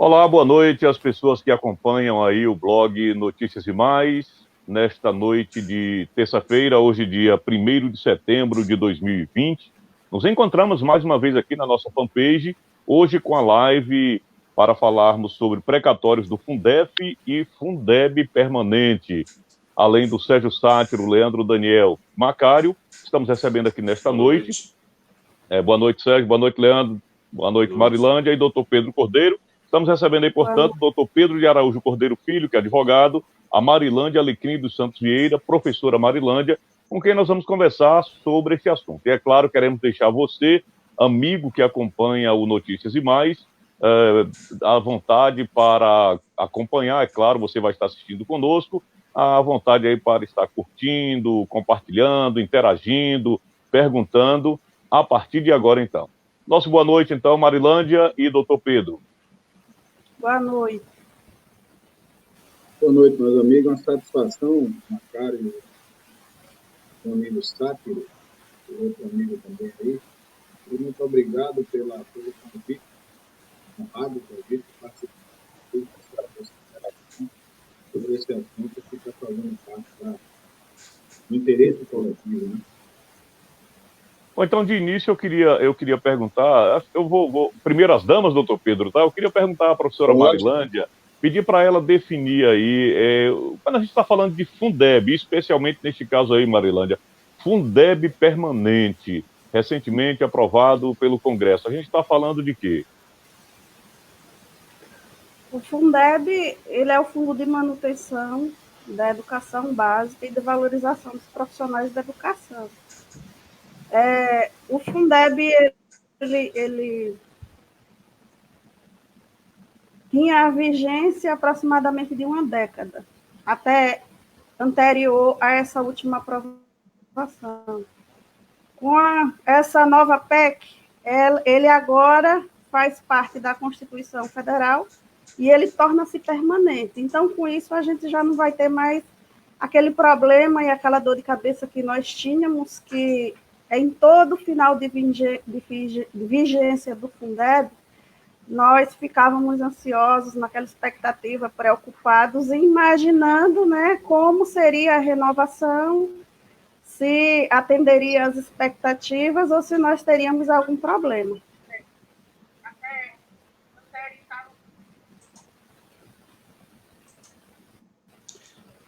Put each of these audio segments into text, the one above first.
Olá, boa noite às pessoas que acompanham aí o blog Notícias e Mais, nesta noite de terça-feira, hoje dia 1º de setembro de 2020. Nos encontramos mais uma vez aqui na nossa fanpage, hoje com a live para falarmos sobre precatórios do Fundef e Fundeb permanente. Além do Sérgio Sátiro, Leandro Daniel Macário, estamos recebendo aqui nesta noite. Boa noite, Sérgio, boa noite, Leandro, boa noite, Marilândia e doutor Pedro Cordeiro. Estamos recebendo aí, portanto, o doutor Pedro de Araújo Cordeiro Filho, que é advogado, a Marilândia Alecrim dos Santos Vieira, professora Marilândia, com quem nós vamos conversar sobre esse assunto. E é claro, queremos deixar você, amigo que acompanha o Notícias e Mais, à vontade para acompanhar, é claro, você vai estar assistindo conosco, à vontade aí para estar curtindo, compartilhando, interagindo, perguntando, a partir de agora, então. Nosso boa noite, então, Marilândia e doutor Pedro. Boa noite. Boa noite, meus amigos. Uma satisfação, Macário, meu amigo Sátiro, e outro amigo também aí. E muito obrigado pelo convite, honrado convite, participar sobre esse assunto que está fazendo parte do interesse coletivo, né? Bom, então, de início, eu queria perguntar, eu vou primeiro as damas, doutor Pedro, tá? Eu queria perguntar à professora Marilândia, pedir para ela definir aí, quando a gente está falando de Fundeb, especialmente neste caso aí, Marilândia, Fundeb permanente, recentemente aprovado pelo Congresso, a gente está falando de quê? O Fundeb, ele é o Fundo de Manutenção da Educação Básica e de Valorização dos Profissionais da Educação. O Fundeb, ele tinha a vigência aproximadamente de uma década, até anterior a essa última aprovação. Com essa nova PEC, ele agora faz parte da Constituição Federal e ele torna-se permanente. Então, com isso, a gente já não vai ter mais aquele problema e aquela dor de cabeça que nós tínhamos, que em todo final de vigência do Fundeb, nós ficávamos ansiosos, naquela expectativa, preocupados, imaginando, né, como seria a renovação, se atenderia às expectativas ou se nós teríamos algum problema.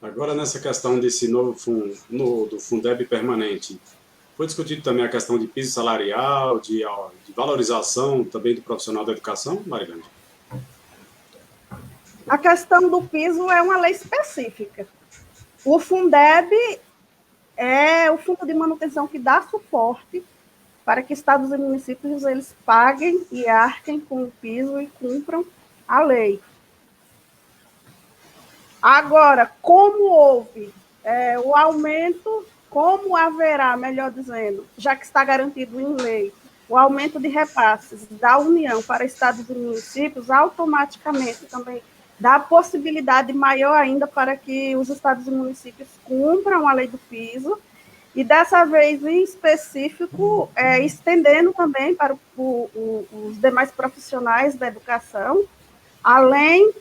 Agora, nessa questão desse novo do Fundeb permanente, foi discutido também a questão de piso salarial, de valorização também do profissional da educação, Marilândia? A questão do piso é uma lei específica. O Fundeb é o fundo de manutenção que dá suporte para que estados e municípios eles paguem e arquem com o piso e cumpram a lei. Agora, como houve o aumento, como haverá, melhor dizendo, já que está garantido em lei, o aumento de repasses da União para estados e municípios, automaticamente também dá possibilidade maior ainda para que os estados e municípios cumpram a lei do piso, e dessa vez, em específico, estendendo também para os demais profissionais da educação, além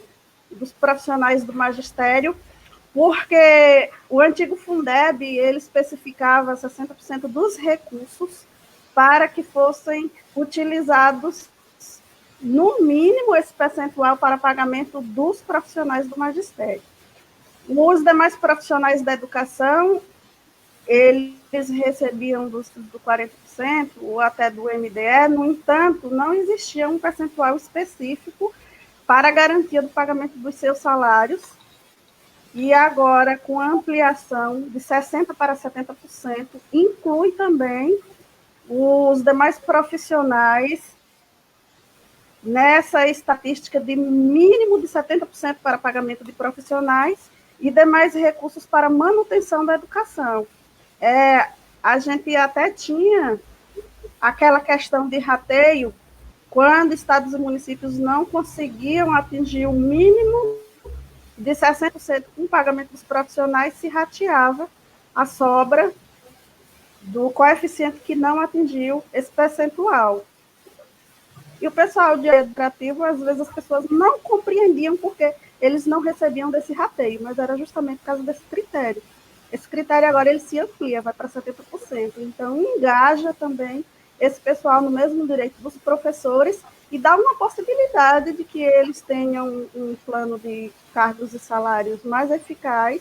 dos profissionais do magistério, porque o antigo Fundeb, ele especificava 60% dos recursos para que fossem utilizados, no mínimo, esse percentual para pagamento dos profissionais do magistério. Os demais profissionais da educação, eles recebiam do 40% ou até do MDE, no entanto, não existia um percentual específico para a garantia do pagamento dos seus salários, e agora, com a ampliação de 60% para 70%, inclui também os demais profissionais nessa estatística de mínimo de 70% para pagamento de profissionais e demais recursos para manutenção da educação. A gente até tinha aquela questão de rateio, quando estados e municípios não conseguiam atingir o mínimo de 60% com o pagamento dos profissionais, se rateava a sobra do coeficiente que não atingiu esse percentual. E o pessoal de educativo, às vezes as pessoas não compreendiam porque eles não recebiam desse rateio, mas era justamente por causa desse critério. Esse critério agora ele se amplia, vai para 70%. Então, engaja também esse pessoal no mesmo direito dos professores e dá uma possibilidade de que eles tenham um plano de cargos e salários mais eficaz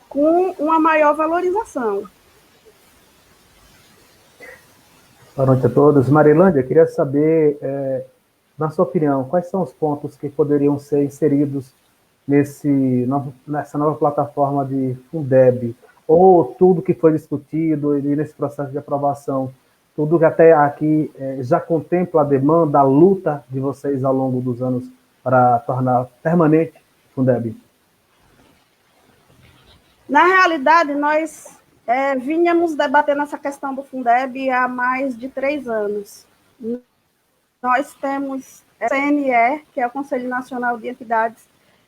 com uma maior valorização. Boa noite a todos. Marilândia, queria saber, na sua opinião, quais são os pontos que poderiam ser inseridos nessa nova plataforma de Fundeb, ou tudo que foi discutido nesse processo de aprovação, tudo que até aqui já contempla a demanda, a luta de vocês ao longo dos anos para tornar permanente Fundeb? Na realidade, nós vínhamos debatendo essa questão do Fundeb há mais de 3 anos. Nós temos o CNE, que é o Conselho Nacional de Entidades,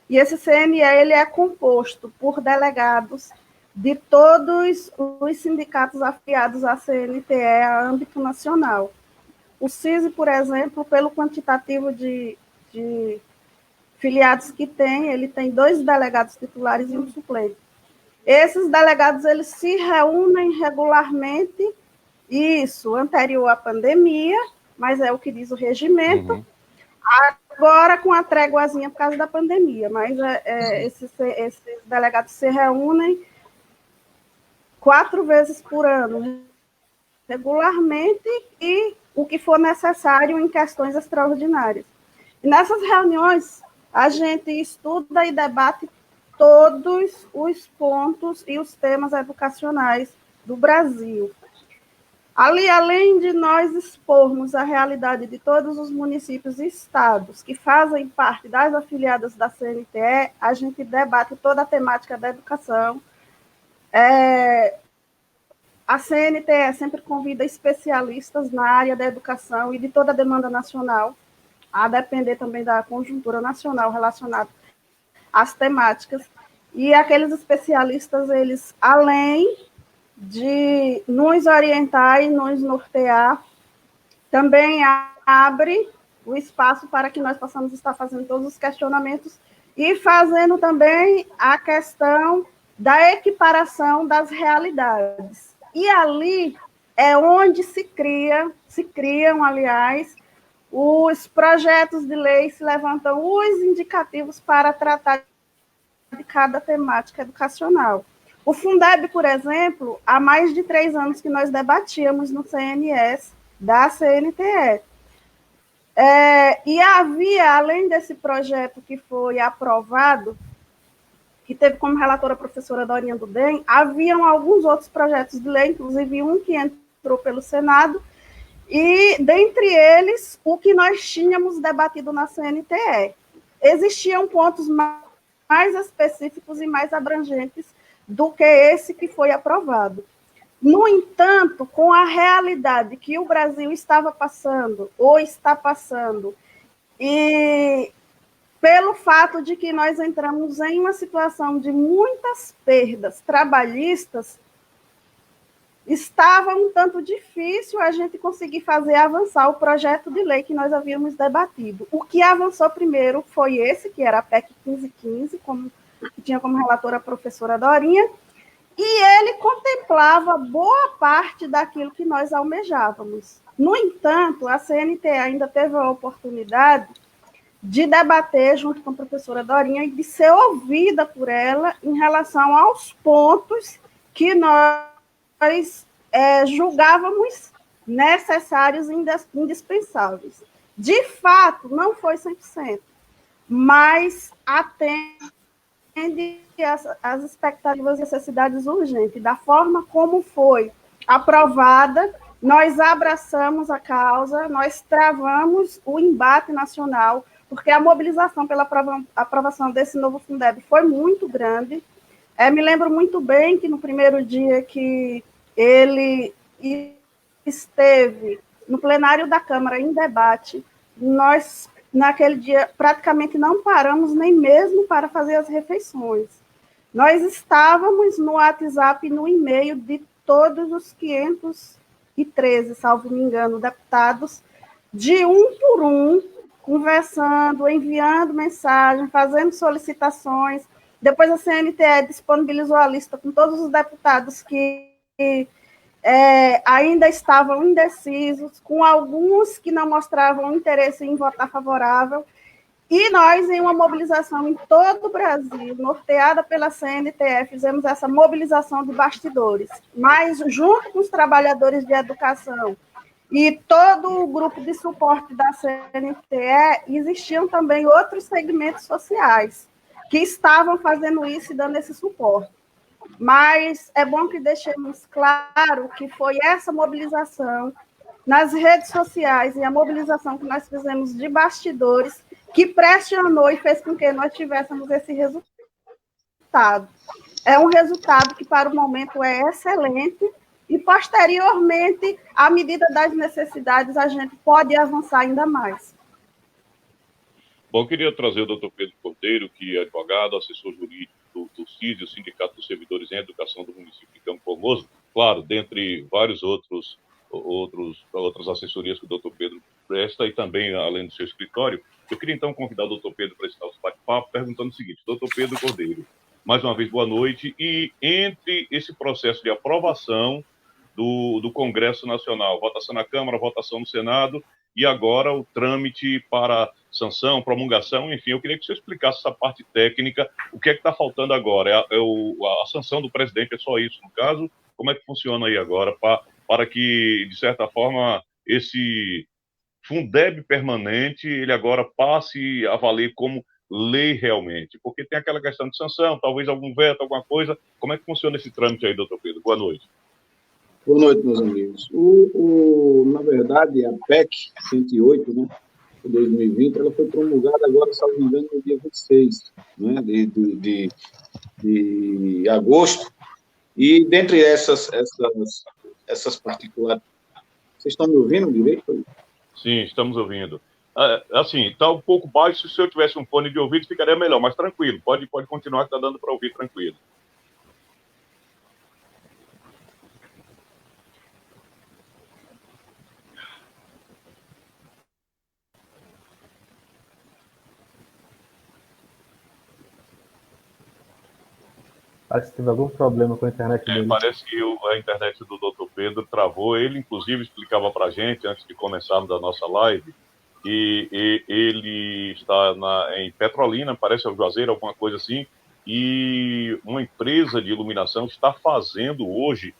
e esse CNE ele é composto por delegados de todos os sindicatos afiliados à CNTE a âmbito nacional. O CISI, por exemplo, pelo quantitativo de filiados que tem, ele tem 2 delegados titulares e um suplente. Esses delegados eles se reúnem regularmente, isso anterior à pandemia, mas é o que diz o regimento, agora com a tréguazinha por causa da pandemia, mas esses delegados se reúnem 4 vezes por ano, regularmente, e o que for necessário em questões extraordinárias. E nessas reuniões, a gente estuda e debate todos os pontos e os temas educacionais do Brasil. Ali, além de nós expormos a realidade de todos os municípios e estados que fazem parte das afiliadas da CNTE, a gente debate toda a temática da educação. A CNTE sempre convida especialistas na área da educação e de toda a demanda nacional, a depender também da conjuntura nacional relacionada às temáticas. E aqueles especialistas, eles, além de nos orientar e nos nortear, também abre o espaço para que nós possamos estar fazendo todos os questionamentos e fazendo também a questão da equiparação das realidades. E ali é onde se criam, aliás, os projetos de lei, se levantam os indicativos para tratar de cada temática educacional. O Fundeb, por exemplo, há mais de 3 anos que nós debatíamos no CNS da CNTE. E havia, além desse projeto que foi aprovado, que teve como relatora a professora Dorinha do DEM, haviam alguns outros projetos de lei, inclusive um que entrou pelo Senado, e dentre eles, o que nós tínhamos debatido na CNTE. Existiam pontos mais específicos e mais abrangentes do que esse que foi aprovado. No entanto, com a realidade que o Brasil estava passando, ou está passando, e pelo fato de que nós entramos em uma situação de muitas perdas trabalhistas, estava um tanto difícil a gente conseguir fazer avançar o projeto de lei que nós havíamos debatido. O que avançou primeiro foi esse, que era a PEC 1515, que tinha como relatora a professora Dorinha, e ele contemplava boa parte daquilo que nós almejávamos. No entanto, a CNTE ainda teve a oportunidade de debater junto com a professora Dorinha e de ser ouvida por ela em relação aos pontos que nós julgávamos necessários e indispensáveis. De fato, não foi 100%, mas atende às expectativas e necessidades urgentes. Da forma como foi aprovada, nós abraçamos a causa, nós travamos o embate nacional, porque a mobilização pela aprovação desse novo Fundeb foi muito grande. Me lembro muito bem que no primeiro dia que ele esteve no plenário da Câmara em debate, nós, naquele dia, praticamente não paramos nem mesmo para fazer as refeições. Nós estávamos no WhatsApp e no e-mail de todos os 513, salvo me engano, deputados, de um por um, conversando, enviando mensagem, fazendo solicitações. Depois a CNTE disponibilizou a lista com todos os deputados que ainda estavam indecisos, com alguns que não mostravam interesse em votar favorável. E nós, em uma mobilização em todo o Brasil, norteada pela CNTE, fizemos essa mobilização de bastidores, mas junto com os trabalhadores de educação e todo o grupo de suporte da CNTE, existiam também outros segmentos sociais que estavam fazendo isso e dando esse suporte. Mas é bom que deixemos claro que foi essa mobilização nas redes sociais e a mobilização que nós fizemos de bastidores que pressionou e fez com que nós tivéssemos esse resultado. É um resultado que, para o momento, é excelente e, posteriormente, à medida das necessidades, a gente pode avançar ainda mais. Bom, eu queria trazer o doutor Pedro Cordeiro, que é advogado, assessor jurídico do CISE, o Sindicato dos Servidores em Educação do município de Campo Formoso, claro, dentre vários outras assessorias que o doutor Pedro presta e também além do seu escritório. Eu queria então convidar o doutor Pedro para esse nosso bate-papo, perguntando o seguinte: doutor Pedro Cordeiro, mais uma vez boa noite, e entre esse processo de aprovação do Congresso Nacional, votação na Câmara, votação no Senado, e agora o trâmite para sanção, promulgação, enfim, eu queria que você explicasse essa parte técnica, o que é que está faltando agora? A sanção do presidente é só isso, no caso? Como é que funciona aí agora para que, de certa forma, esse Fundeb permanente, ele agora passe a valer como lei realmente? Porque tem aquela questão de sanção, talvez algum veto, alguma coisa. Como é que funciona esse trâmite aí, doutor Pedro? Boa noite. Boa noite, meus amigos. Na verdade, a PEC 108, né, de 2020, ela foi promulgada agora, se não me engano, no dia 26, né, de agosto, e dentre essas particularidades... Vocês estão me ouvindo direito? Sim, estamos ouvindo. Assim, está um pouco baixo, se eu tivesse um fone de ouvido ficaria melhor, mas tranquilo, pode continuar que está dando para ouvir tranquilo. Parece que teve algum problema com a internet dele. Parece que a internet do Dr. Pedro travou. Ele, inclusive, explicava para a gente, antes de começarmos a nossa live, que ele está em Petrolina, parece o Juazeiro, alguma coisa assim, e uma empresa de iluminação está fazendo hoje,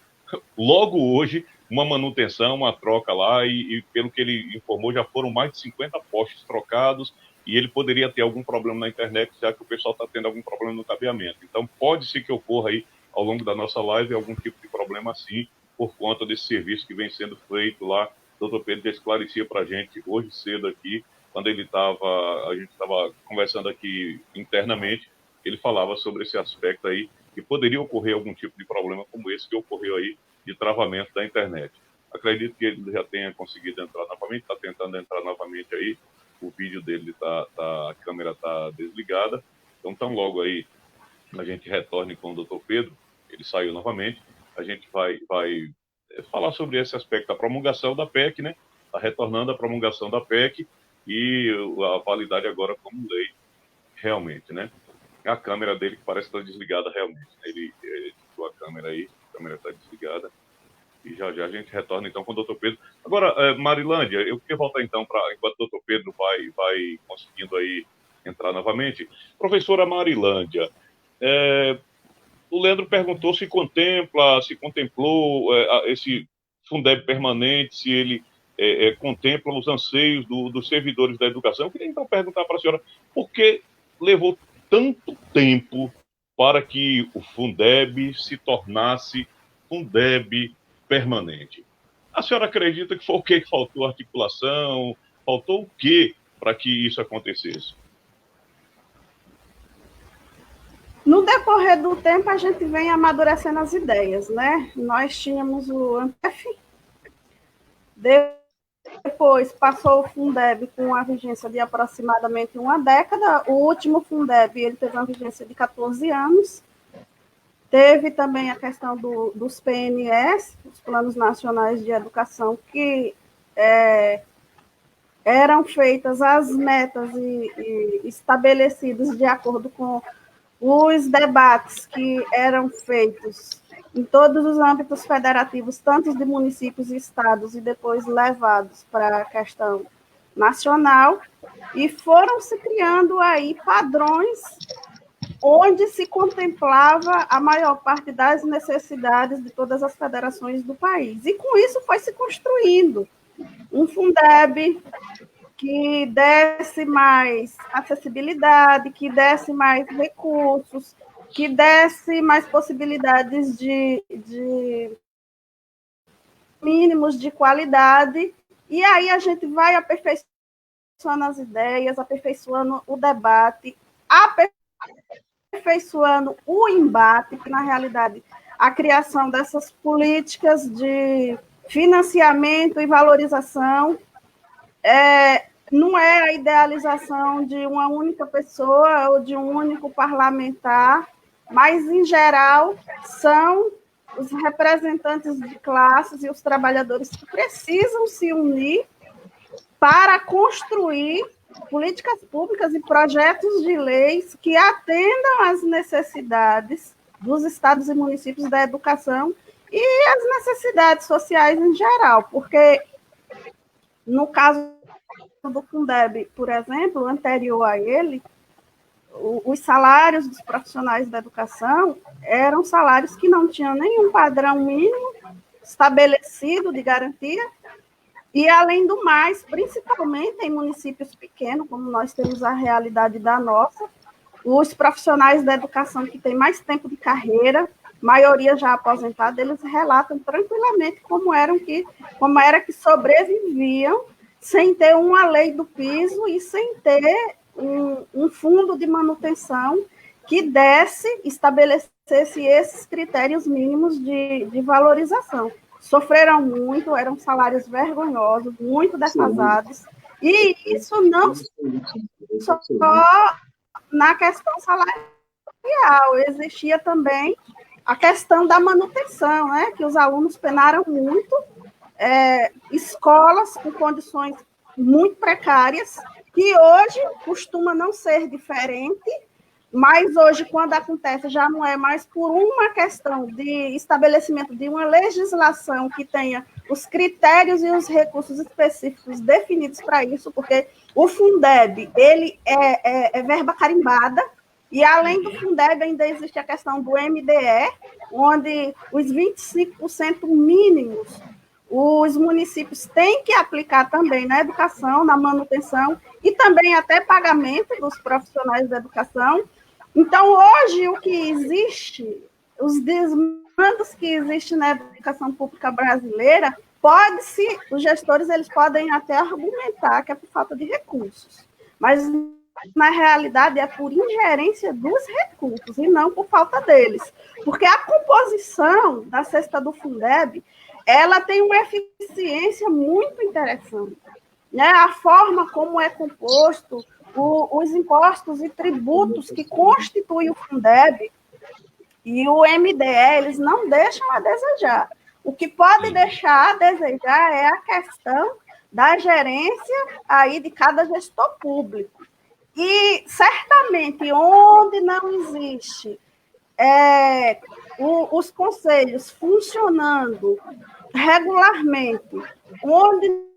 logo hoje, uma manutenção, uma troca lá, e pelo que ele informou, já foram mais de 50 postes trocados, e ele poderia ter algum problema na internet, já que o pessoal está tendo algum problema no cabeamento. Então, pode ser que ocorra aí, ao longo da nossa live, algum tipo de problema assim, por conta desse serviço que vem sendo feito lá. O doutor Pedro já esclarecia para a gente hoje cedo aqui, quando a gente estava conversando aqui internamente, ele falava sobre esse aspecto aí, que poderia ocorrer algum tipo de problema como esse que ocorreu aí, de travamento da internet. Acredito que ele já tenha conseguido entrar novamente, está tentando entrar novamente aí. O vídeo dele a câmera está desligada, então tão logo aí a gente retorne com o doutor Pedro, ele saiu novamente, a gente vai falar sobre esse aspecto da promulgação da PEC, né? Está retornando a promulgação da PEC e a validade agora como lei, realmente, né? A câmera dele que parece estar desligada realmente, né? Ele tirou a câmera aí, a câmera está desligada. E já a gente retorna, então, com o doutor Pedro. Agora, Marilândia, eu queria voltar, então, enquanto o doutor Pedro vai conseguindo aí entrar novamente. Professora Marilândia, o Leandro perguntou se contemplou esse Fundeb permanente, se ele contempla os anseios dos servidores da educação. Eu queria, então, perguntar para a senhora por que levou tanto tempo para que o Fundeb se tornasse Fundeb permanente. A senhora acredita que foi o que faltou articulação? Faltou o que para que isso acontecesse? No decorrer do tempo, a gente vem amadurecendo as ideias, né? Nós tínhamos o ANTEF, depois passou o Fundeb com uma vigência de aproximadamente uma década. O último Fundeb ele teve uma vigência de 14 anos. Teve também a questão dos PNS, os Planos Nacionais de Educação, que eram feitas as metas e estabelecidas de acordo com os debates que eram feitos em todos os âmbitos federativos, tanto de municípios e estados, e depois levados para a questão nacional, e foram se criando aí padrões onde se contemplava a maior parte das necessidades de todas as federações do país. E com isso foi se construindo um Fundeb que desse mais acessibilidade, que desse mais recursos, que desse mais possibilidades de mínimos de qualidade, e aí a gente vai aperfeiçoando as ideias, aperfeiçoando o debate, aperfeiçoando o embate, que na realidade a criação dessas políticas de financiamento e valorização não é a idealização de uma única pessoa ou de um único parlamentar, mas, em geral, são os representantes de classes e os trabalhadores que precisam se unir para construir políticas públicas e projetos de leis que atendam às necessidades dos estados e municípios da educação e as necessidades sociais em geral, porque, no caso do Fundeb, por exemplo, anterior a ele, os salários dos profissionais da educação eram salários que não tinham nenhum padrão mínimo estabelecido de garantia, e, além do mais, principalmente em municípios pequenos, como nós temos a realidade da nossa, os profissionais da educação que têm mais tempo de carreira, maioria já aposentada, eles relatam tranquilamente como era que sobreviviam sem ter uma lei do piso e sem ter um fundo de manutenção que estabelecesse esses critérios mínimos de valorização. Sofreram muito, eram salários vergonhosos, muito defasados, e isso não só na questão salarial, existia também a questão da manutenção, né, que os alunos penaram muito, escolas com condições muito precárias, que hoje costuma não ser diferente, mas hoje, quando acontece, já não é mais por uma questão de estabelecimento de uma legislação que tenha os critérios e os recursos específicos definidos para isso, porque o Fundeb, ele é verba carimbada, e além do Fundeb ainda existe a questão do MDE, onde os 25% mínimos os municípios têm que aplicar também na educação, na manutenção, e também até pagamento dos profissionais da educação. Então, hoje, o que existe, os desmandos que existem na educação pública brasileira, os gestores eles podem até argumentar que é por falta de recursos, mas, na realidade, é por ingerência dos recursos e não por falta deles. Porque a composição da cesta do Fundeb, ela tem uma eficiência muito interessante, né? A forma como é composto, os impostos e tributos que constituem o Fundeb e o MDE, eles não deixam a desejar. O que pode deixar a desejar é a questão da gerência aí de cada gestor público. E, certamente, onde não existe os conselhos funcionando regularmente, onde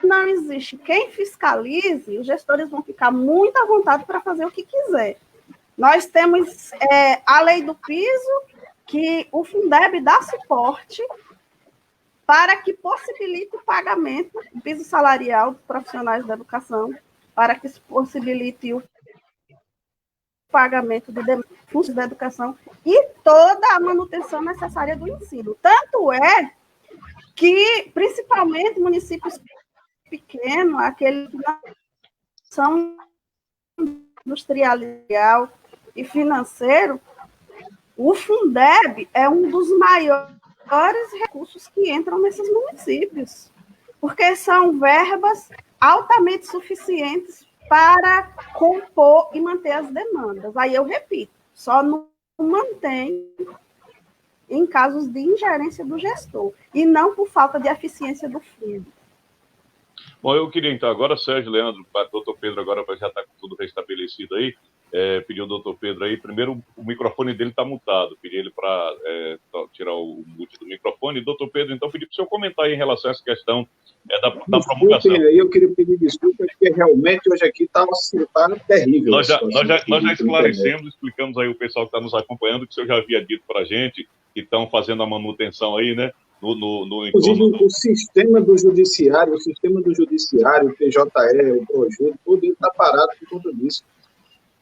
não existe quem fiscalize, os gestores vão ficar muito à vontade para fazer o que quiser. Nós temos a lei do piso, que o Fundeb dá suporte para que possibilite o pagamento do piso salarial dos profissionais da educação, para que se possibilite o pagamento de fundos da educação e toda a manutenção necessária do ensino. Tanto é que, principalmente, municípios pequenos, aqueles que não são industrial e financeiro, o Fundeb é um dos maiores recursos que entram nesses municípios, porque são verbas altamente suficientes para compor e manter as demandas. Aí eu repito, só não mantém em casos de ingerência do gestor, e não por falta de eficiência do fundo. Bom, eu queria então agora, Sérgio, Leandro, doutor Pedro agora já está com tudo restabelecido aí, pediu o doutor Pedro aí, primeiro o microfone dele está mutado, pedi ele para tirar o mute do microfone. Doutor Pedro, então pedi para o senhor comentar aí em relação a essa questão da promulgação. Eu queria pedir desculpas, porque realmente hoje aqui está terrível. Nós já esclarecemos, explicamos aí o pessoal que está nos acompanhando, que o senhor já havia dito para a gente, que estão fazendo a manutenção aí, né? Inclusive, o sistema do judiciário, o TJE, o Projud, tudo está parado por conta disso.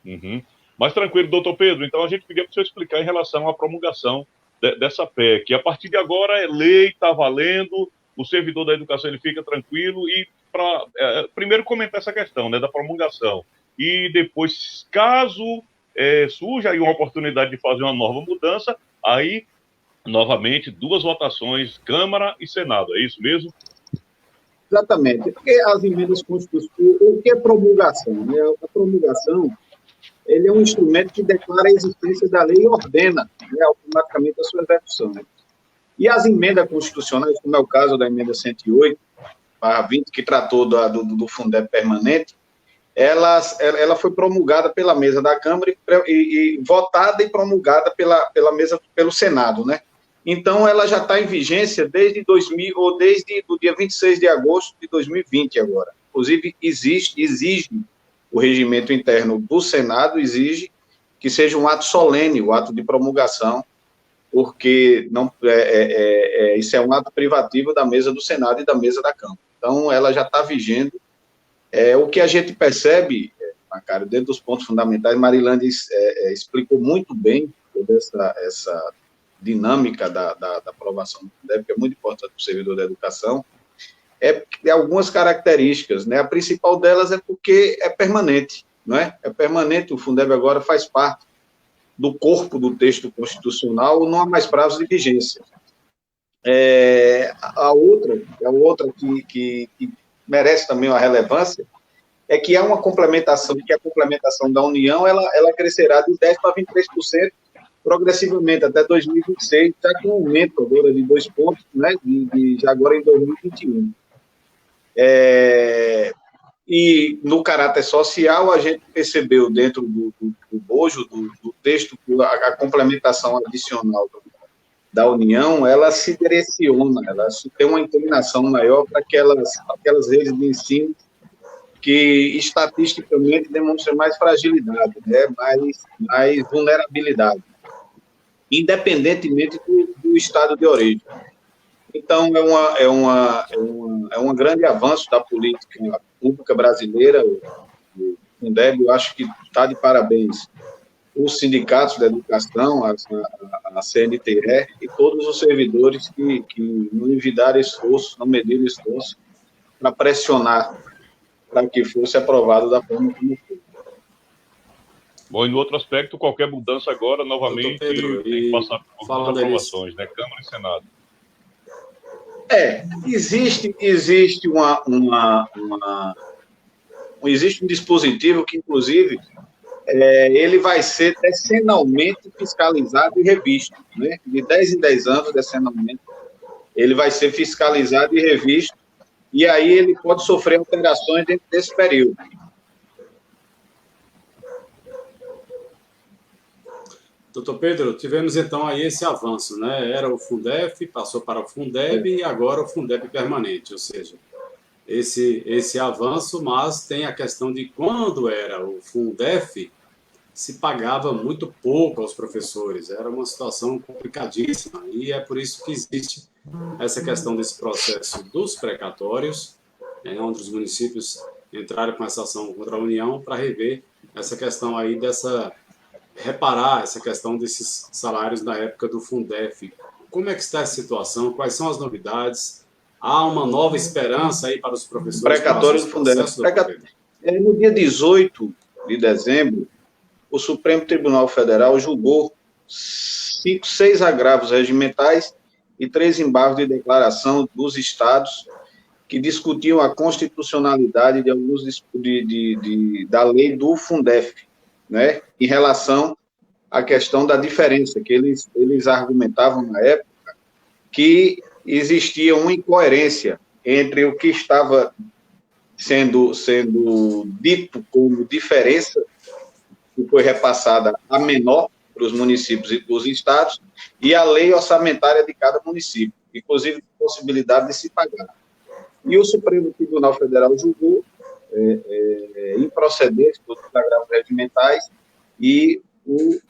Uhum. Mas tranquilo, doutor Pedro, então a gente pedia para o senhor explicar em relação à promulgação dessa PEC. A partir de agora é lei, está valendo, o servidor da educação ele fica tranquilo, e para primeiro comentar essa questão, né, da promulgação, e depois, caso surja aí uma oportunidade de fazer uma nova mudança, aí novamente, 2 votações, Câmara e Senado, é isso mesmo? Exatamente, porque as emendas constitucionais, o que é promulgação? Né? A promulgação, ele é um instrumento que declara a existência da lei e ordena, né, automaticamente a sua execução. Né? E as emendas constitucionais, como é o caso da emenda 108/20, que tratou do Fundeb permanente, ela foi promulgada pela mesa da Câmara e votada e promulgada pelo Senado, né? Então, ela já está em vigência desde o dia 26 de agosto de 2020 agora. Inclusive, exige o regimento interno do Senado, exige que seja um ato solene, o ato de promulgação, porque isso é um ato privativo da mesa do Senado e da mesa da Câmara. Então, ela já está vigendo. O que a gente percebe, Macário, dentro dos pontos fundamentais, Marilande explicou muito bem toda essa dinâmica da aprovação do Fundeb, que é muito importante para o servidor da educação, tem algumas características, né? A principal delas é porque é permanente, não é? É permanente, o Fundeb agora faz parte do corpo do texto constitucional, não há mais prazos de vigência. A outra que merece também uma relevância é que há uma complementação, que a complementação da União, ela crescerá de 10% para 23%, progressivamente até 2026, já com um aumento agora de 2 pontos, né, já agora em 2021. E no caráter social, a gente percebeu dentro do bojo do texto que a complementação adicional da União, ela se direciona, ela tem uma inclinação maior para aquelas redes de ensino que estatisticamente demonstram mais fragilidade, né, mais vulnerabilidade, independentemente do estado de origem. Então, é um grande avanço da política pública brasileira. O Fundeb, eu acho que está de parabéns os sindicatos da educação, a CNTE e todos os servidores que não envidaram esforço, não mediram esforço para pressionar para que fosse aprovado da forma como foi. Bom, e no outro aspecto, qualquer mudança agora, novamente, Pedro, tem que passar por aprovações, né? Câmara e Senado. Existe existe um dispositivo que, inclusive, ele vai ser decenalmente fiscalizado e revisto, né? De 10 em 10 anos, decenalmente, ele vai ser fiscalizado e revisto, e aí ele pode sofrer alterações dentro desse período. Doutor Pedro, tivemos então aí esse avanço, né? Era o Fundef, passou para o Fundeb e agora o Fundeb permanente, ou seja, esse avanço, mas tem a questão de quando era o Fundef, se pagava muito pouco aos professores, era uma situação complicadíssima, e é por isso que existe essa questão desse processo dos precatórios, onde os municípios entraram com essa ação contra a União para rever essa questão aí reparar essa questão desses salários na época do Fundef. Como é que está essa situação? Quais são as novidades? Há uma nova esperança aí para os professores? Precatórios do Fundef. No dia 18 de dezembro, o Supremo Tribunal Federal julgou 6 agravos regimentais e 3 embargos de declaração dos estados que discutiam a constitucionalidade de alguns da lei do Fundef, né, em relação à questão da diferença, que eles argumentavam na época que existia uma incoerência entre o que estava sendo dito como diferença, que foi repassada a menor para os municípios e para os estados, e a lei orçamentária de cada município, inclusive possibilidade de se pagar. E o Supremo Tribunal Federal julgou improcedente dos agravos regimentais, e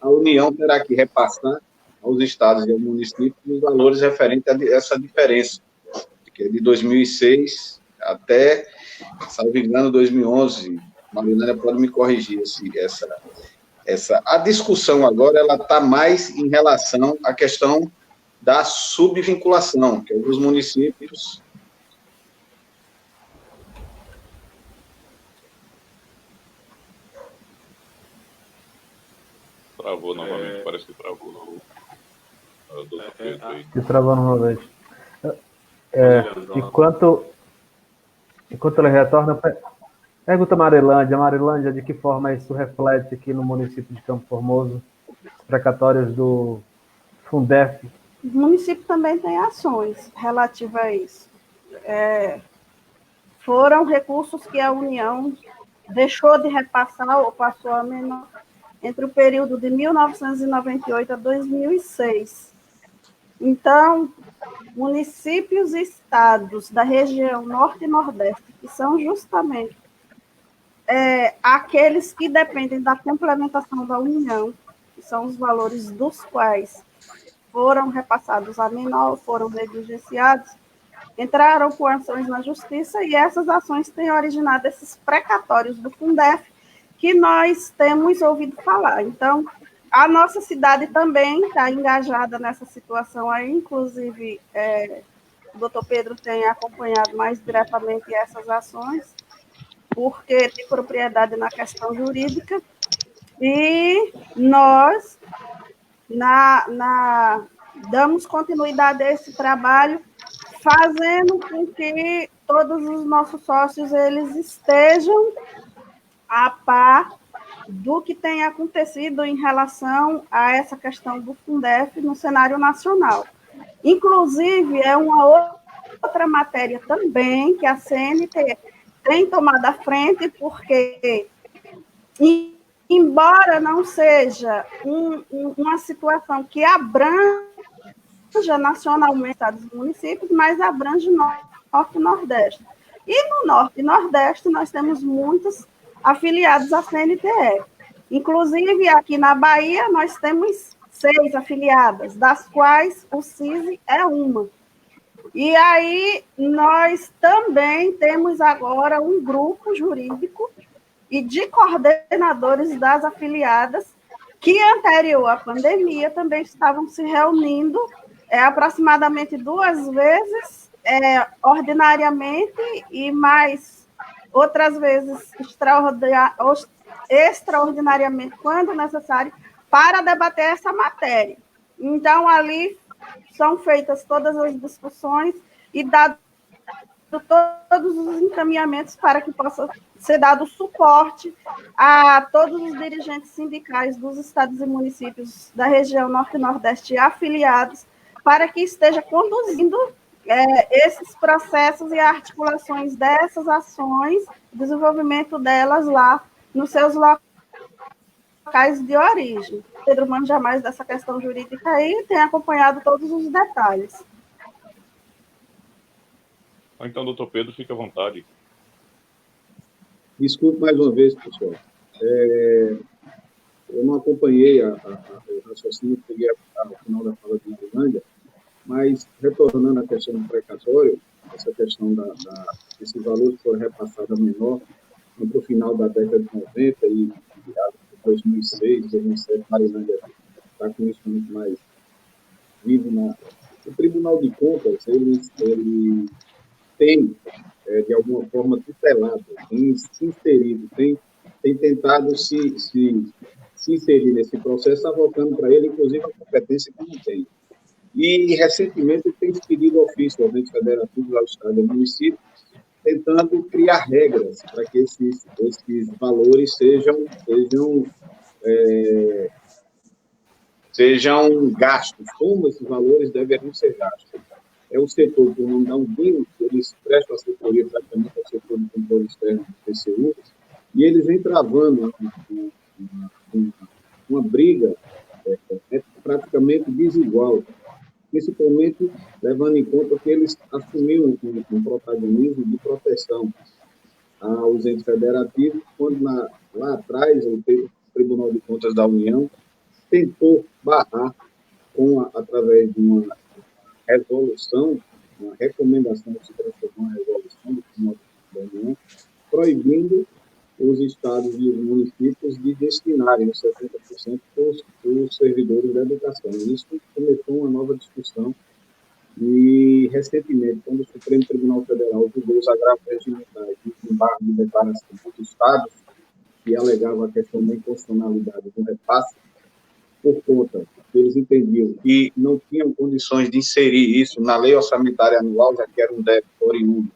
a União terá que repassar aos estados e ao município os valores referentes a essa diferença, que é de 2006 até, salvo engano, 2011. Marilânia pode me corrigir a discussão agora ela está mais em relação à questão da subvinculação, que é dos municípios. Travou novamente, parece que travou. Que travou novamente. Enquanto ele retorna, pergunta a Marilândia, de que forma isso reflete aqui no município de Campo Formoso, os precatórios do Fundef? O município também tem ações relativas a isso. Foram recursos que a União deixou de repassar ou passou a menor entre o período de 1998 a 2006. Então, municípios e estados da região Norte e Nordeste, que são justamente aqueles que dependem da complementação da União, que são os valores dos quais foram repassados a menor, foram negligenciados, entraram com ações na justiça, e essas ações têm originado esses precatórios do Fundef, que nós temos ouvido falar. Então, a nossa cidade também está engajada nessa situação aí, inclusive o doutor Pedro tem acompanhado mais diretamente essas ações, porque tem propriedade na questão jurídica, e nós damos continuidade a esse trabalho, fazendo com que todos os nossos sócios eles estejam a par do que tem acontecido em relação a essa questão do Fundef no cenário nacional. Inclusive, é uma outra matéria também que a CNT tem tomado à frente, porque, embora não seja uma situação que abranja nacionalmente estados e municípios, mas abrange Norte e Nordeste. E no Norte e Nordeste nós temos muitos afiliados à CNTE. Inclusive, aqui na Bahia, nós temos 6 afiliadas, das quais o CISI é uma. E aí, nós também temos agora um grupo jurídico e de coordenadores das afiliadas, que anterior à pandemia também estavam se reunindo aproximadamente 2 vezes, ordinariamente, e mais outras vezes extraordinariamente, quando necessário, para debater essa matéria. Então, ali são feitas todas as discussões e dado todos os encaminhamentos para que possa ser dado suporte a todos os dirigentes sindicais dos estados e municípios da região Norte e Nordeste afiliados, para que esteja conduzindo esses processos e articulações dessas ações, desenvolvimento delas lá nos seus locais de origem. Pedro manja mais dessa questão jurídica aí, tem acompanhado todos os detalhes. Então, doutor Pedro, fique à vontade. Desculpe mais uma vez, pessoal. Eu não acompanhei o raciocínio, peguei ao final da fala de Marilândia, mas, retornando à questão do precatório, essa questão desses valores que foram repassados a menor, no final da década de 90 e 2006, 2007, Marilândia está com isso muito mais vivo. O Tribunal de Contas, ele tem, de alguma forma, tutelado, tem se inserido, tem tentado se inserir nesse processo, avocando para ele, inclusive, a competência que não tem. E, recentemente, tem expedido ofício ao ente federativo, ao Estado e ao município, tentando criar regras para que esses valores sejam gastos, como esses valores deveriam ser gastos. é o setor, por não dar um vinho, eles prestam assessoria praticamente ao setor de controle externo do TCU, e eles vêm travando uma briga praticamente desigual, principalmente levando em conta que eles assumiram um protagonismo de proteção aos entes federativos, quando lá atrás o Tribunal de Contas da União tentou barrar, através de uma resolução, uma recomendação que se transformou em resolução do Tribunal de Contas da União, proibindo os estados e os municípios de destinarem os 70% para os servidores da educação. Isso começou uma nova discussão e, recentemente, quando o Supremo Tribunal Federal julgou os agravos regimentais de embargo de declaração dos estados, que alegava a questão da inconstitucionalidade do repasse, por conta que eles entendiam que não tinham condições de inserir isso na lei orçamentária anual, já que era um débito oriundo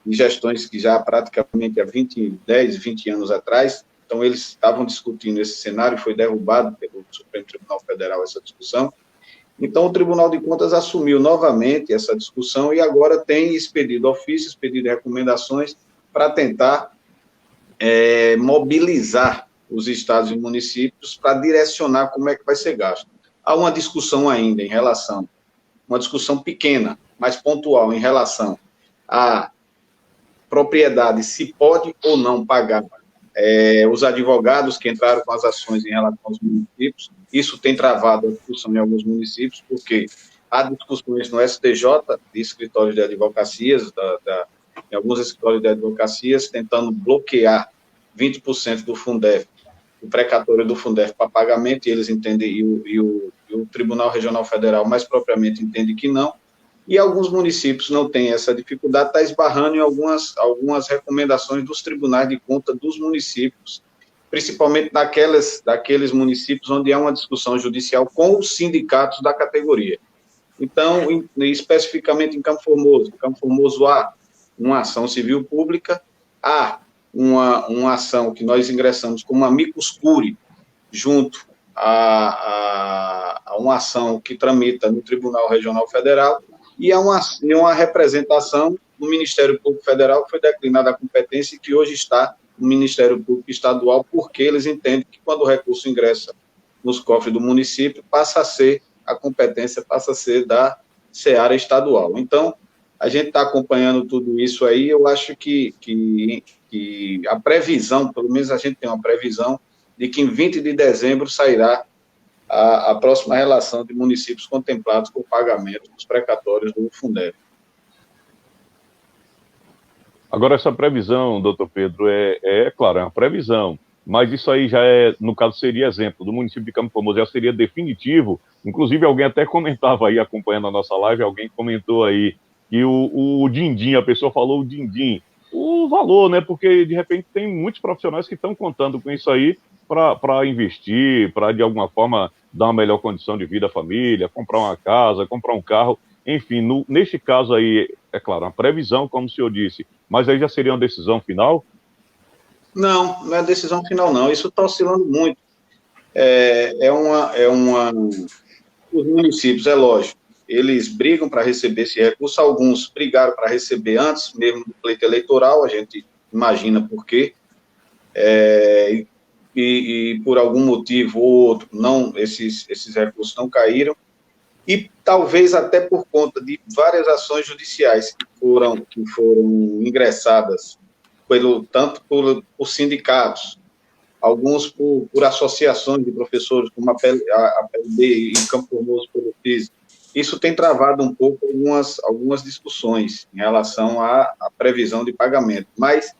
de gestões que já praticamente há 10, 20 anos atrás. Então, eles estavam discutindo esse cenário, foi derrubado pelo Supremo Tribunal Federal essa discussão. Então, o Tribunal de Contas assumiu novamente essa discussão e agora tem expedido ofícios, expedido recomendações para tentar mobilizar os estados e municípios para direcionar como é que vai ser gasto. Há uma discussão ainda em relação, uma discussão pequena, mas pontual, em relação à propriedade, se pode ou não pagar os advogados que entraram com as ações em relação aos municípios. Isso tem travado a discussão em alguns municípios, porque há discussões no STJ, de escritórios de advocacias, em alguns escritórios de advocacias, tentando bloquear 20% do Fundef, o precatório do Fundef para pagamento, e eles entendem, e o Tribunal Regional Federal mais propriamente entende que não, e alguns municípios não têm essa dificuldade, está esbarrando em algumas recomendações dos tribunais de conta dos municípios, principalmente daqueles municípios onde há uma discussão judicial com os sindicatos da categoria. Então, especificamente em Campo Formoso há uma ação civil pública, há uma ação que nós ingressamos como amicus curiae, junto a uma ação que tramita no Tribunal Regional Federal, e há uma representação do Ministério Público Federal que foi declinada a competência e que hoje está no Ministério Público Estadual, porque eles entendem que quando o recurso ingressa nos cofres do município, a competência passa a ser da seara estadual. Então, a gente está acompanhando tudo isso aí. Eu acho que a previsão, pelo menos a gente tem uma previsão, de que em 20 de dezembro sairá a próxima relação de municípios contemplados com o pagamento dos precatórios do Fundeb. Agora, essa previsão, doutor Pedro, claro, é uma previsão, mas isso aí já no caso, seria exemplo do município de Campo Formoso, já seria definitivo. Inclusive, alguém até comentava aí, acompanhando a nossa live, alguém comentou aí que o din-din, a pessoa falou o din-din, o valor, né? Porque, de repente, tem muitos profissionais que estão contando com isso aí para investir, para, de alguma forma, dar uma melhor condição de vida à família, comprar uma casa, comprar um carro, enfim, neste caso aí, é claro, uma previsão, como o senhor disse, mas aí já seria uma decisão final? Não é decisão final, não. Isso está oscilando muito. Os municípios, é lógico, eles brigam para receber esse recurso, alguns brigaram para receber antes, mesmo do pleito eleitoral, a gente imagina por quê, e por algum motivo ou outro, esses recursos não caíram, e talvez até por conta de várias ações judiciais que foram ingressadas, tanto por sindicatos, alguns por associações de professores, como a PLD e Campo Formoso pelo FIS. Isso tem travado um pouco algumas discussões em relação à previsão de pagamento, mas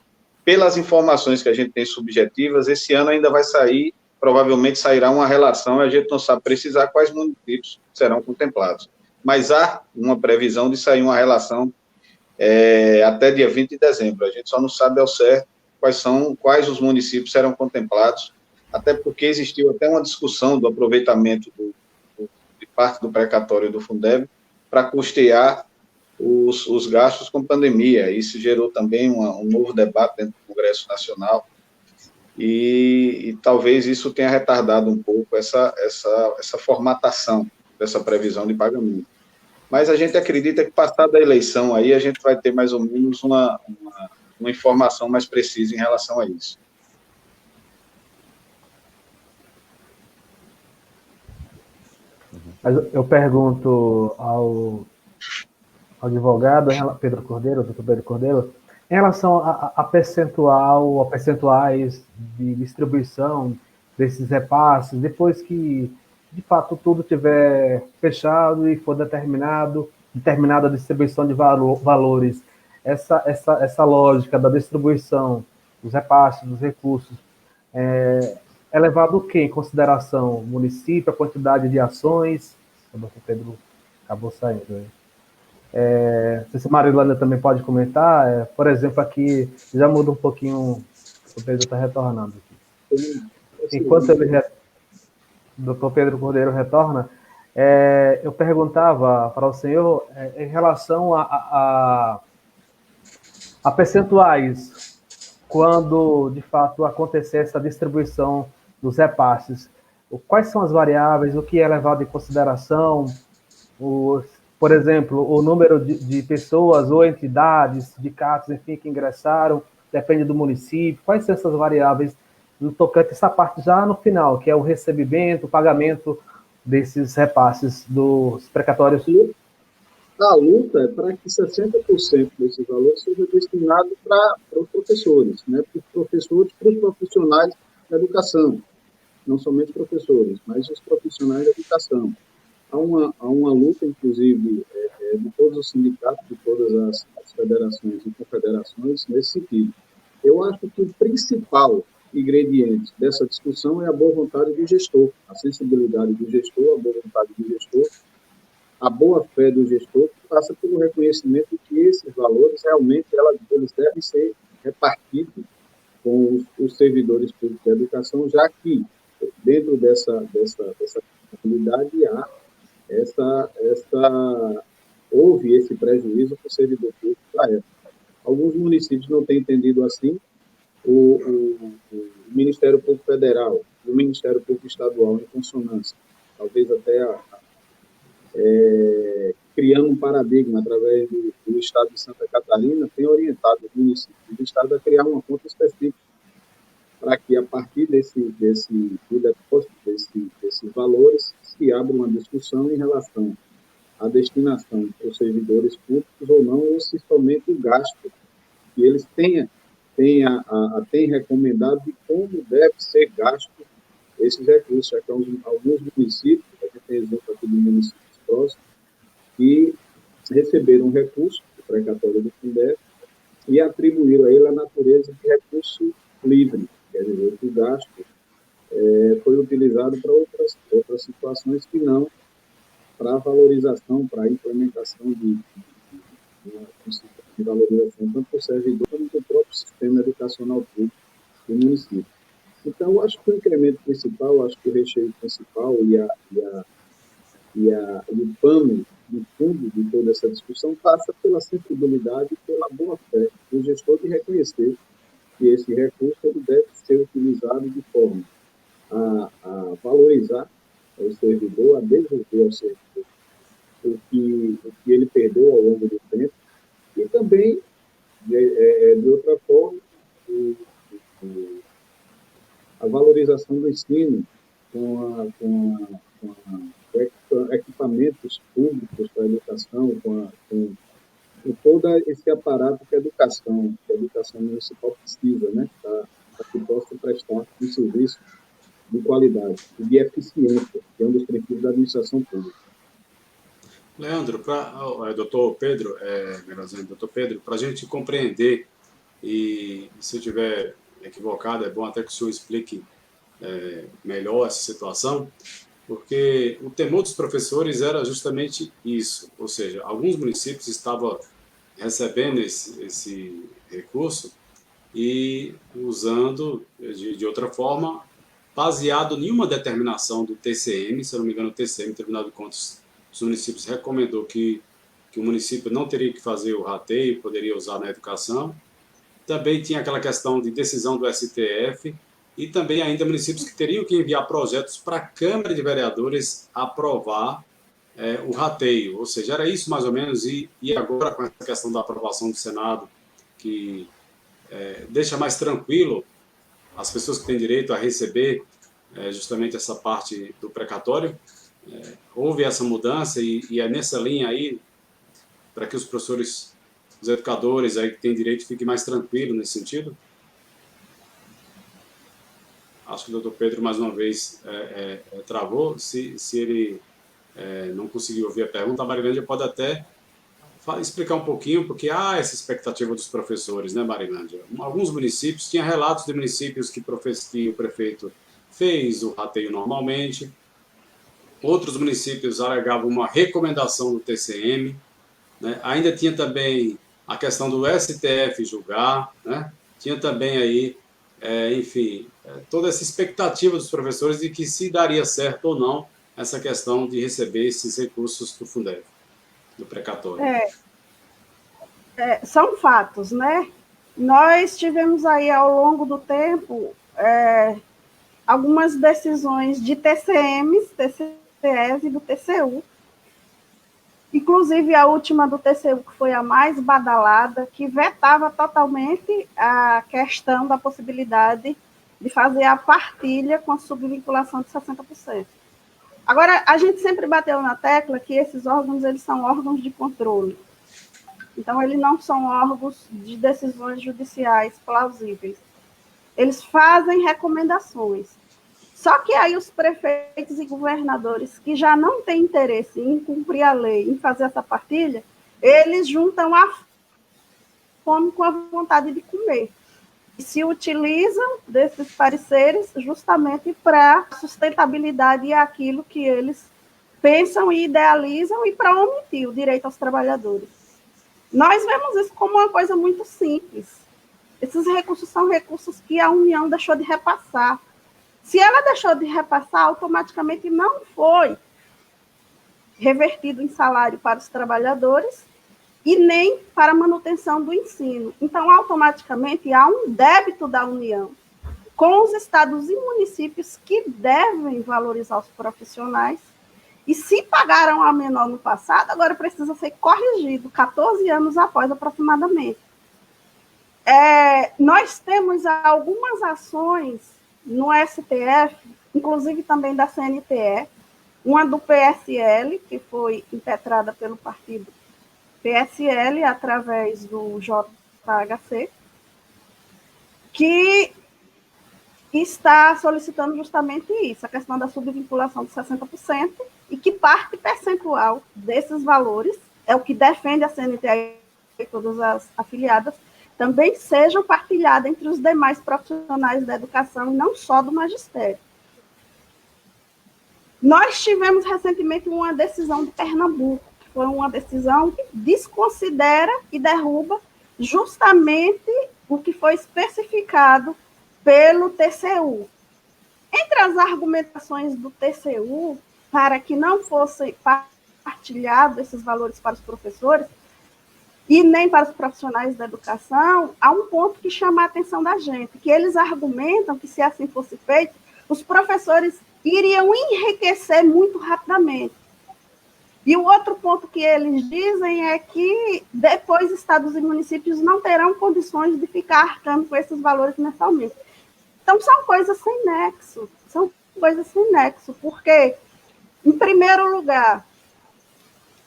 pelas informações que a gente tem subjetivas, esse ano ainda vai sair, provavelmente sairá uma relação, a gente não sabe precisar quais municípios serão contemplados. Mas há uma previsão de sair uma relação até dia 20 de dezembro. A gente só não sabe ao certo quais os municípios serão contemplados, até porque existiu até uma discussão do aproveitamento de parte do precatório do Fundeb para custear os gastos com pandemia. Isso gerou também um novo debate dentro do Congresso Nacional, e talvez isso tenha retardado um pouco essa formatação dessa previsão de pagamento. mas a gente acredita que, passada a eleição, aí a gente vai ter mais ou menos uma informação mais precisa em relação a isso. Mas eu pergunto ao advogado, Pedro Cordeiro, doutor Pedro Cordeiro, em relação a percentuais de distribuição desses repasses, depois que, de fato, tudo tiver fechado e for determinada a distribuição de valores, essa lógica da distribuição dos repasses, dos recursos, é levado o quê em consideração? O município, a quantidade de ações? O doutor Pedro acabou saindo aí. Não sei se a Marilana também pode comentar. Por exemplo, aqui já muda um pouquinho, o Pedro está retornando aqui. Enquanto o doutor Pedro Cordeiro retorna, eu perguntava para o senhor em relação a percentuais, quando de fato acontecer essa distribuição dos repasses, quais são as variáveis, o que é levado em consideração, por exemplo, o número de pessoas ou entidades, sindicatos, enfim, que ingressaram, depende do município, quais são essas variáveis no tocante a essa parte já no final, que é o recebimento, o pagamento desses repasses dos precatórios? A luta é para que 60% desses valores seja destinado para os professores, né? Para os professores, para os profissionais da educação, não somente professores, mas os profissionais da educação. Há uma luta, inclusive, de todos os sindicatos, de todas as federações e confederações nesse sentido. Eu acho que o principal ingrediente dessa discussão é a boa vontade do gestor, a sensibilidade do gestor, a boa vontade do gestor, a boa-fé do gestor, que passa pelo reconhecimento de que esses valores realmente eles devem ser repartidos com os servidores públicos da educação, já que dentro dessa comunidade houve esse prejuízo para o servidor público da época. Alguns municípios não têm entendido assim. O Ministério Público Federal, o Ministério Público Estadual, em consonância, talvez até criando um paradigma através do Estado de Santa Catarina, tem orientado os municípios do Estado a criar uma conta específica para que, a partir do depósito desses valores, se abra uma discussão em relação à destinação para os servidores públicos ou não, ou se somente o gasto que eles têm recomendado de como deve ser gasto esses recursos, já que alguns municípios, a gente tem exemplo aqui de municípios próximos, que receberam recurso do precatório do Fundeb e atribuíram a ele a natureza de recurso livre, quer dizer, que o gasto foi utilizado para outras situações que não para a valorização, para a implementação de valorização, tanto do servidor como do próprio sistema educacional público do município. Então, eu acho que o incremento principal, acho que o recheio principal e o pano de fundo de toda essa discussão passa pela sensibilidade e pela boa-fé do gestor de reconhecer que esse recurso ele deve ser utilizado de forma a valorizar o servidor, a devolver ao servidor o que ele perdeu ao longo do tempo, e também, de outra forma, a valorização do ensino com equipamentos públicos para a educação, com todo esse aparato que a educação municipal precisa, né, para que possa prestar um serviço de qualidade e de eficiência, que é um dos princípios da administração pública. Leandro, doutor Pedro, para a gente compreender, e se eu estiver equivocado, é bom até que o senhor explique melhor essa situação, porque o temor dos professores era justamente isso, ou seja, alguns municípios estavam recebendo esse recurso e usando de outra forma, baseado em uma determinação do TCM, se eu não me engano, o TCM, Tribunal de Contas dos Municípios, recomendou que o município não teria que fazer o rateio, poderia usar na educação. Também tinha aquela questão de decisão do STF e também ainda municípios que teriam que enviar projetos para a Câmara de Vereadores aprovar o rateio, ou seja, era isso mais ou menos, e agora com essa questão da aprovação do Senado, que deixa mais tranquilo as pessoas que têm direito a receber justamente essa parte do precatório, houve essa mudança e é nessa linha aí, para que os professores, os educadores aí que têm direito fiquem mais tranquilos nesse sentido? Acho que o doutor Pedro, mais uma vez, travou. Se ele não conseguiu ouvir a pergunta, a Marilândia pode até explicar um pouquinho, porque há essa expectativa dos professores, né, Marilândia? Alguns municípios, tinha relatos de municípios que o prefeito fez o rateio normalmente, outros municípios alegavam uma recomendação do TCM, né? Ainda tinha também a questão do STF julgar, né? Tinha também aí, enfim, toda essa expectativa dos professores de que se daria certo ou não essa questão de receber esses recursos do Fundeb, do precatório. São fatos, né? Nós tivemos aí, ao longo do tempo, algumas decisões de TCMs, TCEs e do TCU, inclusive a última do TCU, que foi a mais badalada, que vetava totalmente a questão da possibilidade de fazer a partilha com a subvinculação de 60%. Agora, a gente sempre bateu na tecla que esses órgãos, eles são órgãos de controle. Então, eles não são órgãos de decisões judiciais plausíveis. Eles fazem recomendações. Só que aí os prefeitos e governadores que já não têm interesse em cumprir a lei, em fazer essa partilha, eles juntam a fome com a vontade de comer. E se utilizam desses pareceres justamente para sustentabilidade e aquilo que eles pensam e idealizam e para omitir o direito aos trabalhadores. Nós vemos isso como uma coisa muito simples. Esses recursos são recursos que a União deixou de repassar. Se ela deixou de repassar, automaticamente não foi revertido em salário para os trabalhadores e nem para a manutenção do ensino. Então, automaticamente, há um débito da União com os estados e municípios que devem valorizar os profissionais. E se pagaram a menor no passado, agora precisa ser corrigido, 14 anos após aproximadamente. Nós temos algumas ações no STF, inclusive também da CNTE, uma do PSL, que foi impetrada pelo partido PSL, através do JHC, que está solicitando justamente isso, a questão da subvinculação de 60%, e que parte percentual desses valores, é o que defende a CNTE e todas as afiliadas, também sejam partilhadas entre os demais profissionais da educação, e não só do magistério. Nós tivemos recentemente uma decisão de Pernambuco, que foi uma decisão que desconsidera e derruba justamente o que foi especificado pelo TCU. Entre as argumentações do TCU, para que não fosse partilhado esses valores para os professores, e nem para os profissionais da educação, há um ponto que chama a atenção da gente, que eles argumentam que, se assim fosse feito, os professores iriam enriquecer muito rapidamente. E o outro ponto que eles dizem é que depois estados e municípios não terão condições de ficar arcando com esses valores mensalmente. Então, são coisas sem nexo, porque, em primeiro lugar,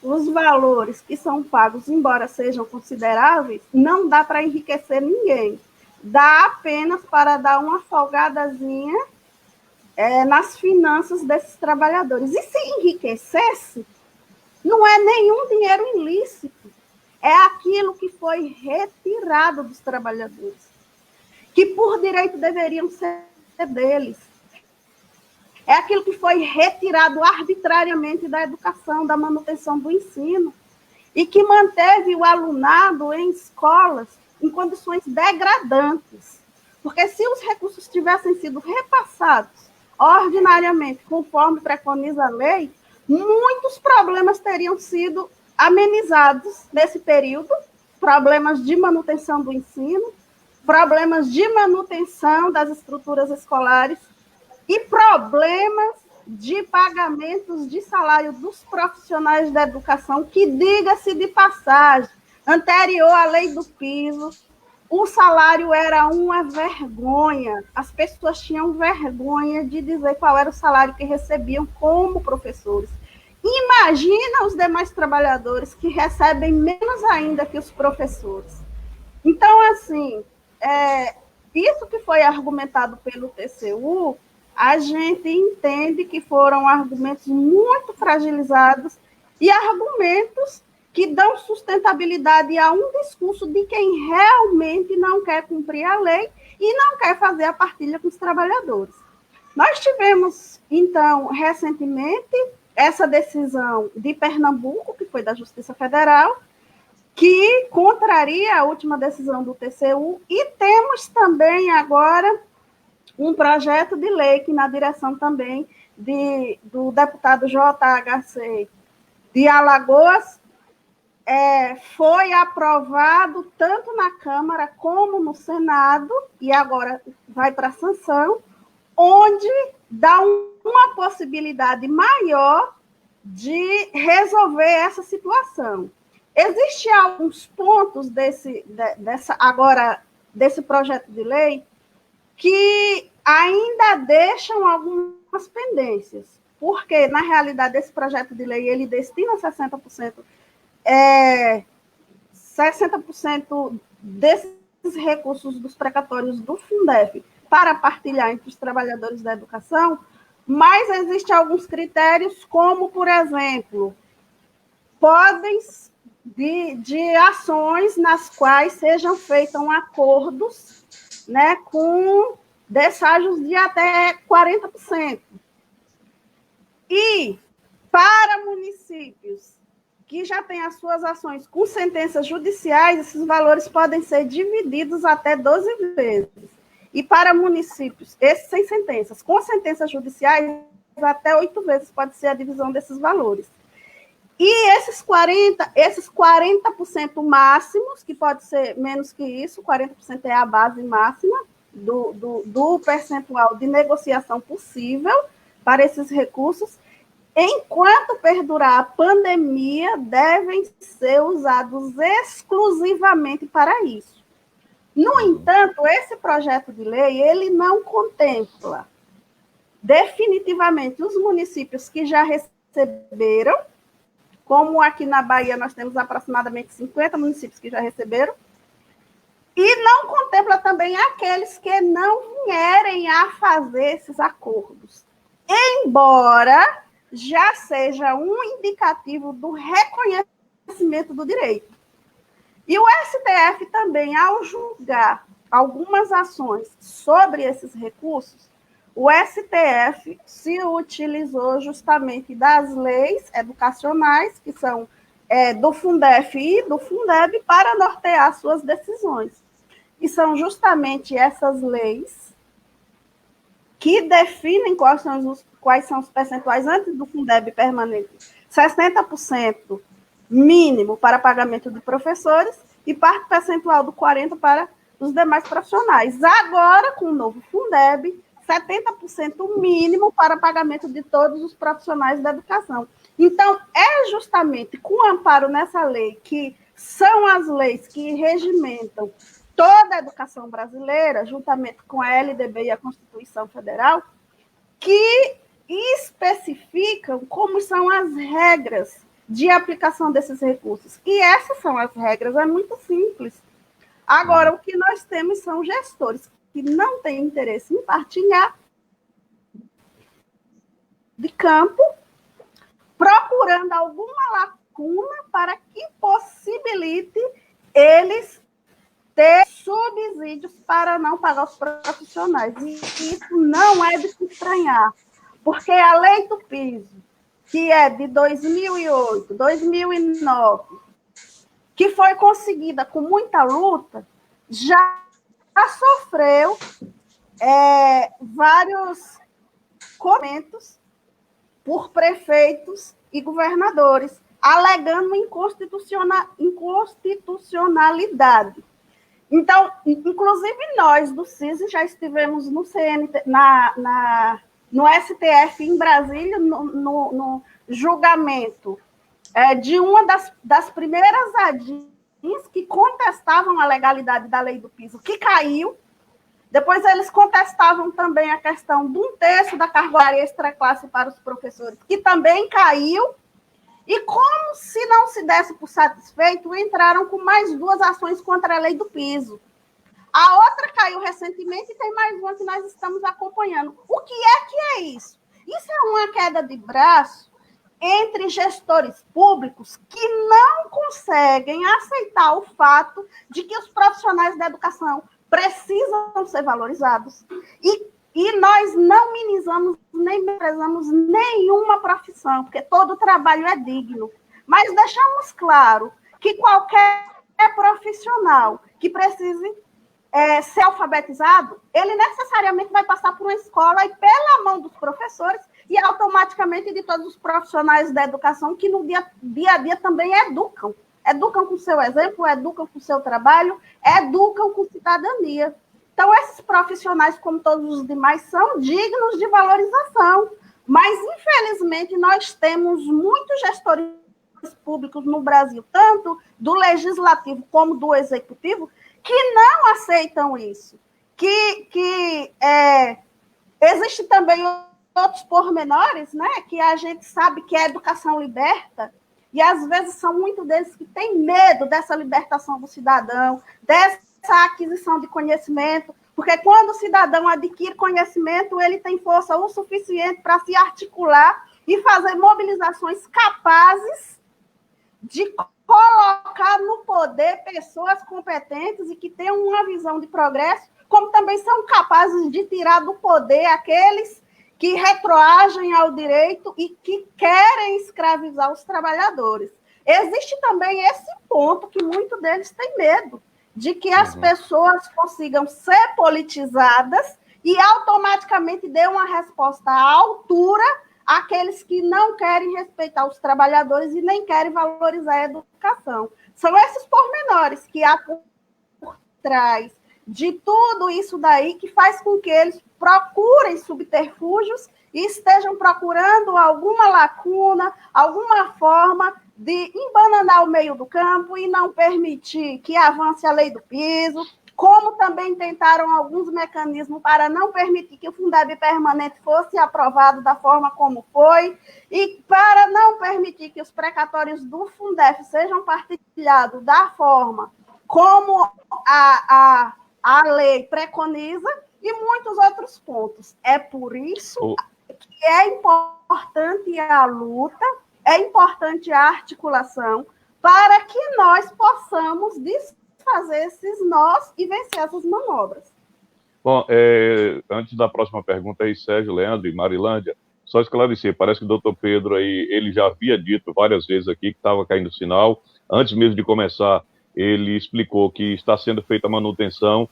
os valores que são pagos, embora sejam consideráveis, não dá para enriquecer ninguém. Dá apenas para dar uma folgadazinha nas finanças desses trabalhadores. E se enriquecesse, não é nenhum dinheiro ilícito, é aquilo que foi retirado dos trabalhadores, que por direito deveriam ser deles. É aquilo que foi retirado arbitrariamente da educação, da manutenção do ensino, e que manteve o alunado em escolas em condições degradantes. Porque se os recursos tivessem sido repassados ordinariamente, conforme preconiza a lei, muitos problemas teriam sido amenizados nesse período, problemas de manutenção do ensino, problemas de manutenção das estruturas escolares, e problemas de pagamentos de salário dos profissionais da educação, que, diga-se de passagem, anterior à lei do piso, o salário era uma vergonha. As pessoas tinham vergonha de dizer qual era o salário que recebiam como professores. Imagina os demais trabalhadores que recebem menos ainda que os professores. Então, assim, isso que foi argumentado pelo TCU, a gente entende que foram argumentos muito fragilizados e argumentos que dão sustentabilidade a um discurso de quem realmente não quer cumprir a lei e não quer fazer a partilha com os trabalhadores. Nós tivemos, então, recentemente, essa decisão de Pernambuco, que foi da Justiça Federal, que contraria a última decisão do TCU, e temos também agora um projeto de lei que, na direção também do deputado JHC de Alagoas, foi aprovado tanto na Câmara como no Senado, e agora vai para a sanção, onde dá uma possibilidade maior de resolver essa situação. Existem alguns pontos desse projeto de lei que ainda deixam algumas pendências, porque, na realidade, esse projeto de lei ele destina 60% desses recursos dos precatórios do Fundeb para partilhar entre os trabalhadores da educação, mas existem alguns critérios, como, por exemplo, podem de ações nas quais sejam feitos acordos, né, com desságios de até 40%. E para municípios que já têm as suas ações com sentenças judiciais, esses valores podem ser divididos até 12 vezes. E para municípios, esses sem sentenças, com sentenças judiciais, até 8 vezes pode ser a divisão desses valores. E esses 40% máximos, que pode ser menos que isso, 40% é a base máxima do percentual de negociação possível para esses recursos, enquanto perdurar a pandemia, devem ser usados exclusivamente para isso. No entanto, esse projeto de lei, ele não contempla definitivamente os municípios que já receberam, como aqui na Bahia nós temos aproximadamente 50 municípios que já receberam, e não contempla também aqueles que não vierem a fazer esses acordos, embora já seja um indicativo do reconhecimento do direito. E o STF também, ao julgar algumas ações sobre esses recursos, o STF se utilizou justamente das leis educacionais, que são do Fundef e do Fundeb, para nortear suas decisões. E são justamente essas leis que definem quais são os percentuais antes do Fundeb permanente. 60% mínimo para pagamento de professores e parte percentual do 40% para os demais profissionais. Agora, com o novo Fundeb, 70% mínimo para pagamento de todos os profissionais da educação. Então, é justamente com amparo nessa lei, que são as leis que regimentam toda a educação brasileira, juntamente com a LDB e a Constituição Federal, que especificam como são as regras de aplicação desses recursos. E essas são as regras, é muito simples. Agora, o que nós temos são gestores que não têm interesse em partilhar de campo, procurando alguma lacuna para que possibilite eles ter subsídios para não pagar os profissionais. E isso não é de se estranhar, porque a lei do piso, que é de 2008, 2009, que foi conseguida com muita luta, já sofreu vários comentários por prefeitos e governadores, alegando inconstitucionalidade. Então, inclusive nós, do CISI, já estivemos no CNT, no STF em Brasília, no julgamento de uma das primeiras ADIs que contestavam a legalidade da lei do piso, que caiu. Depois eles contestavam também a questão de 1/3 da carga horária extraclasse para os professores, que também caiu. E como se não se desse por satisfeito, entraram com mais 2 ações contra a lei do piso. A outra caiu recentemente e tem mais uma que nós estamos acompanhando. O que é isso? Isso é uma queda de braço entre gestores públicos que não conseguem aceitar o fato de que os profissionais da educação precisam ser valorizados. E nós não minimizamos nem menosprezamos nenhuma profissão, porque todo trabalho é digno. Mas deixamos claro que qualquer profissional que precise ser alfabetizado, ele necessariamente vai passar por uma escola e pela mão dos professores e automaticamente de todos os profissionais da educação que no dia a dia também educam. Educam com seu exemplo, educam com seu trabalho, educam com cidadania. Então, esses profissionais, como todos os demais, são dignos de valorização. Mas, infelizmente, nós temos muitos gestores públicos no Brasil, tanto do legislativo como do executivo, que não aceitam isso. Existe também outros pormenores, né, que a gente sabe que a educação liberta, e às vezes são muitos deles que têm medo dessa libertação do cidadão, dessa aquisição de conhecimento, porque quando o cidadão adquire conhecimento, ele tem força o suficiente para se articular e fazer mobilizações capazes de colocar no poder pessoas competentes e que tenham uma visão de progresso, como também são capazes de tirar do poder aqueles que retroagem ao direito e que querem escravizar os trabalhadores. Existe também esse ponto que muitos deles têm medo, de que as pessoas consigam ser politizadas e automaticamente dê uma resposta à altura àqueles que não querem respeitar os trabalhadores e nem querem valorizar a educação. São esses pormenores que há por trás de tudo isso daí que faz com que eles procurem subterfúgios e estejam procurando alguma lacuna, alguma forma de embananar o meio do campo e não permitir que avance a lei do piso, como também tentaram alguns mecanismos para não permitir que o Fundeb permanente fosse aprovado da forma como foi, e para não permitir que os precatórios do Fundef sejam partilhados da forma como a lei preconiza, e muitos outros pontos. É por isso que é importante a luta, é importante a articulação, para que nós possamos desfazer esses nós e vencer essas manobras. Bom, antes da próxima pergunta aí, Sérgio, Leandro e Marilândia, só esclarecer, parece que o doutor Pedro aí, ele já havia dito várias vezes aqui que estava caindo sinal. Antes mesmo de começar, ele explicou que está sendo feita a manutenção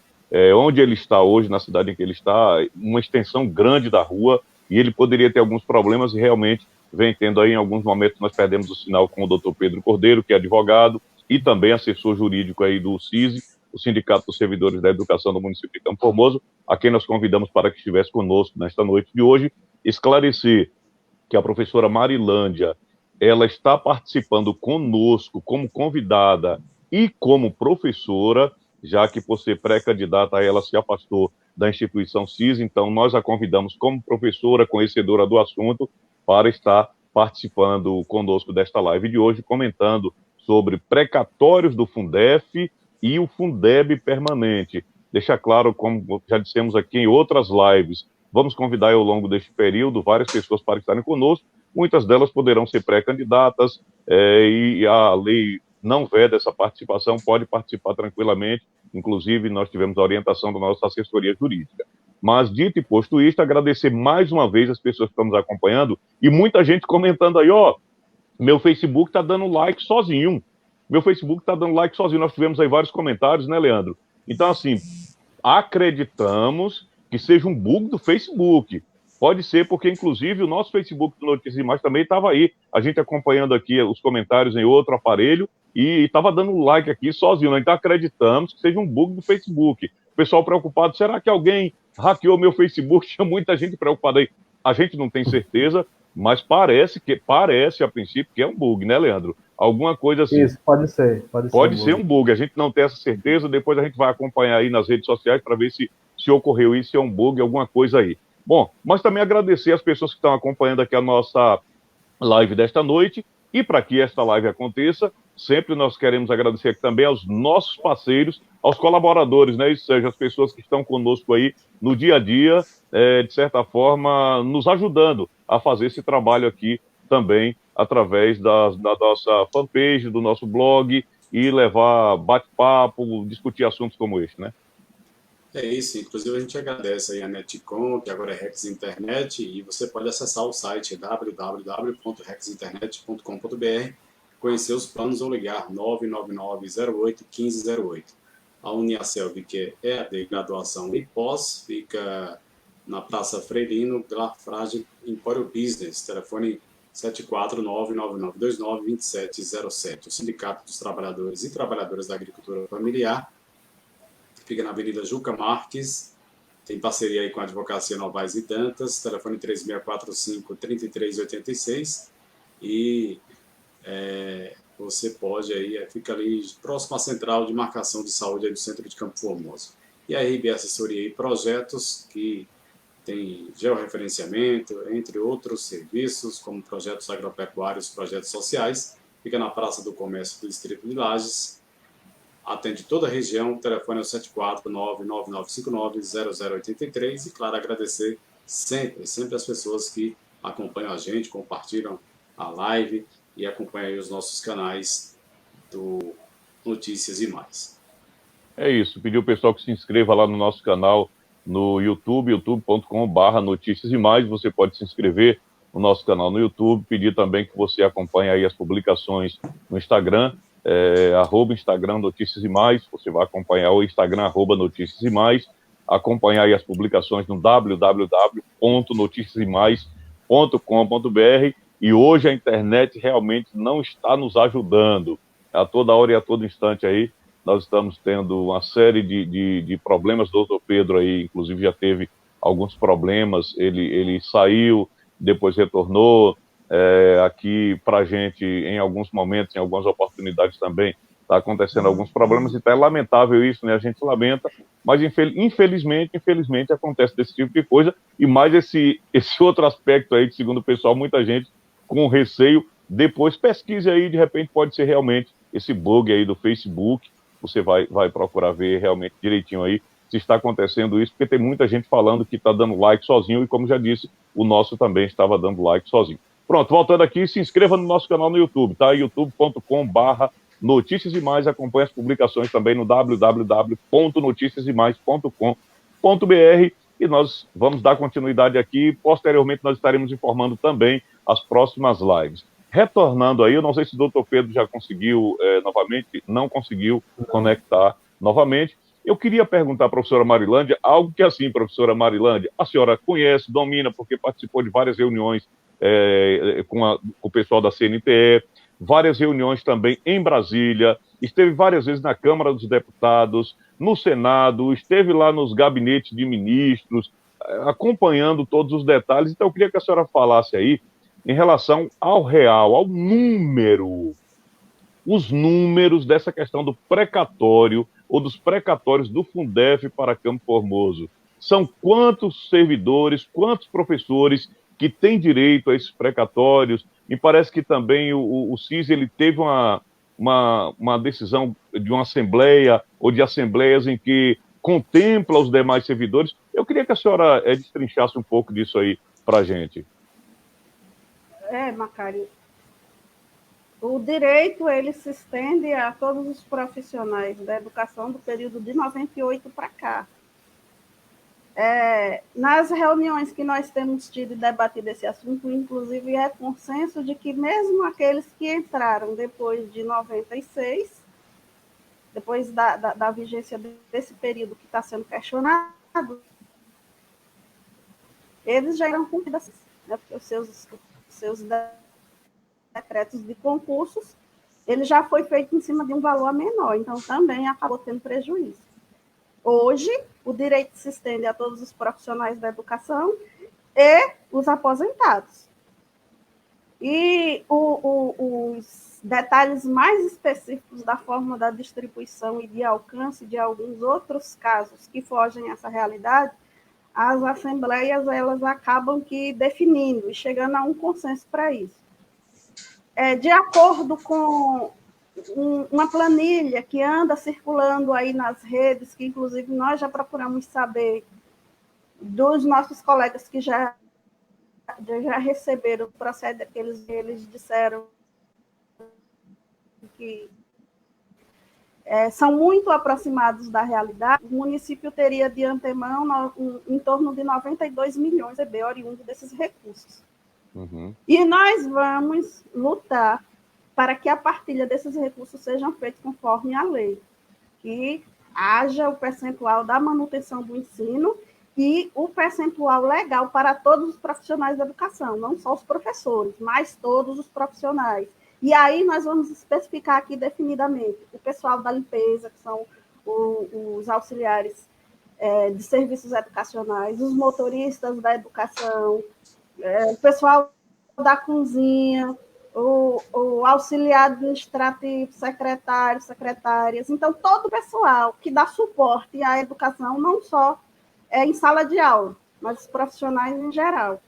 onde ele está hoje, na cidade em que ele está, uma extensão grande da rua, e ele poderia ter alguns problemas, e realmente vem tendo aí, em alguns momentos, nós perdemos o sinal com o doutor Pedro Cordeiro, que é advogado, e também assessor jurídico aí do CISE, o Sindicato dos Servidores da Educação do município de Campo Formoso, a quem nós convidamos para que estivesse conosco nesta noite de hoje, esclarecer que a professora Marilândia, ela está participando conosco como convidada e como professora, já que por ser pré-candidata ela se afastou da instituição CIS, então nós a convidamos como professora conhecedora do assunto para estar participando conosco desta live de hoje, comentando sobre precatórios do Fundef e o Fundeb permanente. Deixa claro, como já dissemos aqui em outras lives, vamos convidar ao longo deste período várias pessoas para estarem conosco, muitas delas poderão ser pré-candidatas e a lei não veda essa participação, pode participar tranquilamente, inclusive nós tivemos a orientação da nossa assessoria jurídica. Mas, dito e posto isto, agradecer mais uma vez as pessoas que estão nos acompanhando, e muita gente comentando aí, meu Facebook está dando like sozinho, nós tivemos aí vários comentários, né, Leandro? Então, assim, acreditamos que seja um bug do Facebook. Pode ser, porque, inclusive, o nosso Facebook do Notícias e Mais também estava aí, a gente acompanhando aqui os comentários em outro aparelho, e estava dando like aqui sozinho, né? Então acreditamos que seja um bug do Facebook. O pessoal preocupado, será que alguém hackeou meu Facebook? Tinha muita gente preocupada aí. A gente não tem certeza, mas parece a princípio que é um bug, né, Leandro? Alguma coisa assim. Isso, pode ser. Pode ser um bug. A gente não tem essa certeza, depois a gente vai acompanhar aí nas redes sociais para ver se ocorreu isso, se é um bug, alguma coisa aí. Bom, mas também agradecer as pessoas que estão acompanhando aqui a nossa live desta noite, e para que esta live aconteça, sempre nós queremos agradecer aqui também aos nossos parceiros, aos colaboradores, né, ou seja, as pessoas que estão conosco aí no dia a dia, de certa forma, nos ajudando a fazer esse trabalho aqui também, através da nossa fanpage, do nosso blog, e levar bate-papo, discutir assuntos como este, né? É isso, inclusive a gente agradece aí a Netcom, que agora é Rex Internet, e você pode acessar o site www.rexinternet.com.br, conhecer os planos ou ligar 99908-1508. A Uniaselv, que é a de graduação e pós, fica na Praça Freirino, Glafrage, Empório Business, telefone 74999292707. O Sindicato dos Trabalhadores e Trabalhadoras da Agricultura Familiar fica na Avenida Juca Marques, tem parceria aí com a Advocacia Novaes e Dantas, telefone 3645-3386, e você pode aí, fica ali próximo à Central de Marcação de Saúde aí do Centro de Campo Formoso. E a RB Assessoria e Projetos, que tem georreferenciamento, entre outros serviços, como projetos agropecuários, projetos sociais, fica na Praça do Comércio do Distrito de Lages, atende toda a região, o telefone é o 74999590083, e, claro, agradecer sempre as pessoas que acompanham a gente, compartilham a live e acompanham aí os nossos canais do Notícias e Mais. É isso, pedir o pessoal que se inscreva lá no nosso canal no YouTube, youtube.com/Notícias e Mais, você pode se inscrever no nosso canal no YouTube, pedir também que você acompanhe aí as publicações no Instagram, @Instagram Notícias e Mais, você vai acompanhar o Instagram @Notícias e Mais, acompanhar aí as publicações no www.noticiasemais.com.br, e hoje a internet realmente não está nos ajudando, a toda hora e a todo instante aí, nós estamos tendo uma série de problemas. Doutor Pedro aí, inclusive, já teve alguns problemas, ele saiu, depois retornou, aqui para a gente, em alguns momentos, em algumas oportunidades também, está acontecendo alguns problemas, então é lamentável isso, né? A gente lamenta, mas infelizmente acontece desse tipo de coisa, e mais esse outro aspecto aí, que segundo o pessoal, muita gente com receio, depois pesquise aí, de repente pode ser realmente esse bug aí do Facebook, você vai procurar ver realmente direitinho aí se está acontecendo isso, porque tem muita gente falando que está dando like sozinho, e como já disse, o nosso também estava dando like sozinho. Pronto, voltando aqui, se inscreva no nosso canal no YouTube, tá? youtube.com/Notícias e Mais, acompanhe as publicações também no www.noticiasemais.com.br, e nós vamos dar continuidade aqui. Posteriormente nós estaremos informando também as próximas lives. Retornando aí, eu não sei se o doutor Pedro já conseguiu novamente, não conseguiu conectar novamente. Eu queria perguntar à professora Marilândia algo que, assim, professora Marilândia, a senhora conhece, domina, porque participou de várias reuniões com o pessoal da CNTE, várias reuniões também em Brasília, esteve várias vezes na Câmara dos Deputados, no Senado, esteve lá nos gabinetes de ministros, acompanhando todos os detalhes. Então eu queria que a senhora falasse aí em relação ao real, ao número, os números dessa questão do precatório ou dos precatórios do Fundef para Campo Formoso. São quantos servidores, quantos professores que têm direito a esses precatórios? Me parece que também o CIS ele teve uma decisão de uma assembleia ou de assembleias em que contempla os demais servidores. Eu queria que a senhora destrinchasse um pouco disso aí para a gente. Macário, o direito ele se estende a todos os profissionais da educação do período de 98 para cá. Nas reuniões que nós temos tido e debatido esse assunto, inclusive é consenso de que mesmo aqueles que entraram depois de 96, depois da vigência desse período que está sendo questionado, eles já eram cumpridos, né, porque os seus decretos de concursos, ele já foi feito em cima de um valor menor, então também acabou tendo prejuízo. Hoje, o direito se estende a todos os profissionais da educação, e os aposentados. E os detalhes mais específicos da forma da distribuição e de alcance de alguns outros casos que fogem a essa realidade, as assembleias elas acabam que definindo e chegando a um consenso para isso. De acordo com uma planilha que anda circulando aí nas redes, que inclusive nós já procuramos saber dos nossos colegas que já receberam o processo que eles disseram que são muito aproximados da realidade, o município teria de antemão em torno de 92 milhões de oriundo desses recursos. Uhum. E nós vamos lutar para que a partilha desses recursos sejam feitos conforme a lei, que haja o percentual da manutenção do ensino e o percentual legal para todos os profissionais da educação, não só os professores, mas todos os profissionais. E aí nós vamos especificar aqui definidamente o pessoal da limpeza, que são os auxiliares de serviços educacionais, os motoristas da educação, o pessoal da cozinha, o auxiliar administrativo, secretário, secretárias. Então, todo o pessoal que dá suporte à educação, não só em sala de aula, mas os profissionais em geral.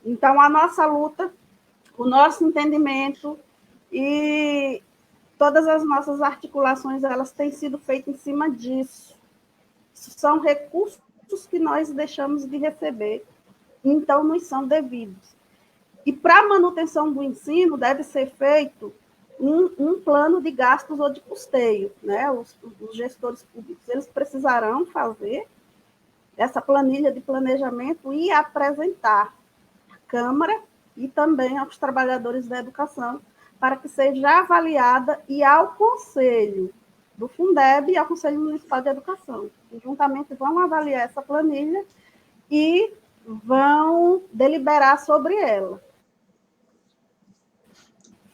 Então, a nossa luta, o nosso entendimento e todas as nossas articulações, elas têm sido feitas em cima disso. São recursos que nós deixamos de receber, então nos são devidos. E para a manutenção do ensino, deve ser feito um plano de gastos ou de custeio, né? Os gestores públicos, eles precisarão fazer essa planilha de planejamento e apresentar à Câmara e também aos trabalhadores da educação, para que seja avaliada e ao Conselho do Fundeb e ao Conselho Municipal de Educação. E, juntamente vão avaliar essa planilha e vão deliberar sobre ela.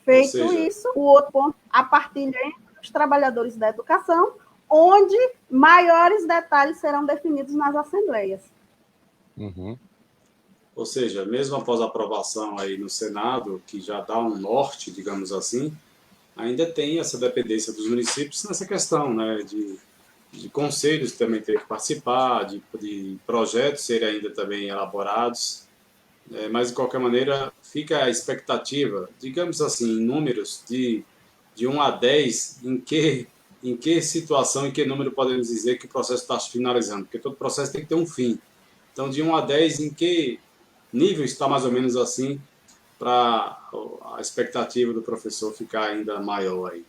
Feito isso, o outro ponto, a partilha entre os trabalhadores da educação, onde maiores detalhes serão definidos nas assembleias. Uhum. Ou seja, mesmo após a aprovação aí no Senado, que já dá um norte, digamos assim, ainda tem essa dependência dos municípios nessa questão, né, de conselhos também ter que participar, de projetos serem ainda também elaborados, mas de qualquer maneira fica a expectativa, digamos assim, em números de 1 a 10, em que situação, em que número podemos dizer que o processo está finalizando, porque todo processo tem que ter um fim. Então, de 1 a 10, em que nível está mais ou menos assim para a expectativa do professor ficar ainda maior aí?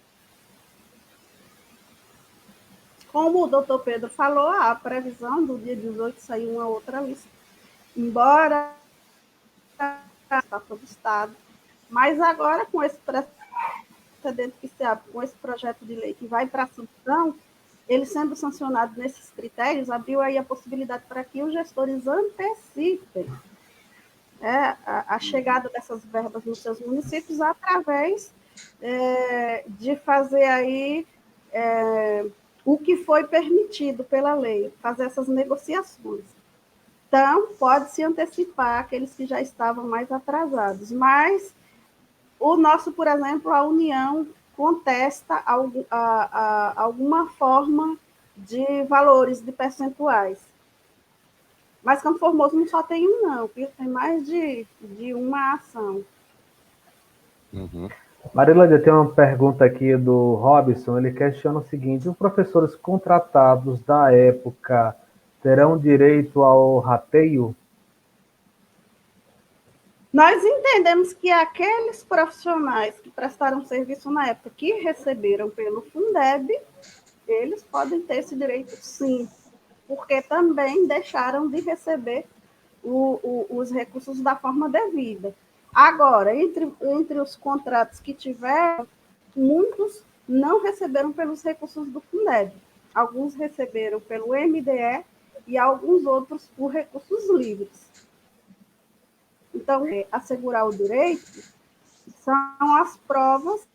Como o doutor Pedro falou, a previsão do dia 18 saiu uma outra lista, embora está todo o Estado, mas agora com esse precedente que se abre, com esse projeto de lei que vai para a sanção, ele sendo sancionado nesses critérios, abriu aí a possibilidade para que os gestores antecipem a chegada dessas verbas nos seus municípios através de fazer aí o que foi permitido pela lei, fazer essas negociações. Então, pode-se antecipar aqueles que já estavam mais atrasados, mas o nosso, por exemplo, a União contesta alguma forma de valores, de percentuais. Mas Campo Formoso não só tem um, não, tem mais de uma ação. Uhum. Marilândia, tem uma pergunta aqui do Robson, ele questiona o seguinte: os professores contratados da época terão direito ao rateio? Nós entendemos que aqueles profissionais que prestaram serviço na época que receberam pelo Fundeb, eles podem ter esse direito sim, porque também deixaram de receber os recursos da forma devida. Agora, entre os contratos que tiveram, muitos não receberam pelos recursos do Fundeb. Alguns receberam pelo MDE e alguns outros por recursos livres. Então, assegurar o direito são as provas,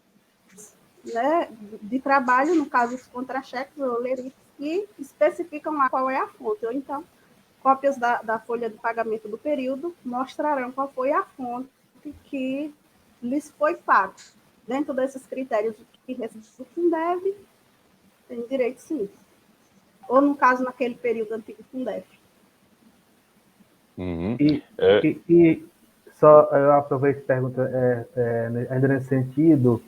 né, de trabalho, no caso, os contra-cheques ou leritos, que especificam lá qual é a fonte, ou então cópias da folha de pagamento do período mostrarão qual foi a fonte que lhes foi pago. Dentro desses critérios, o que recebe do Fundeb tem direito, sim. Ou, no caso, naquele período antigo Fundeb. Uhum. E só eu aproveito e pergunto, ainda nesse sentido,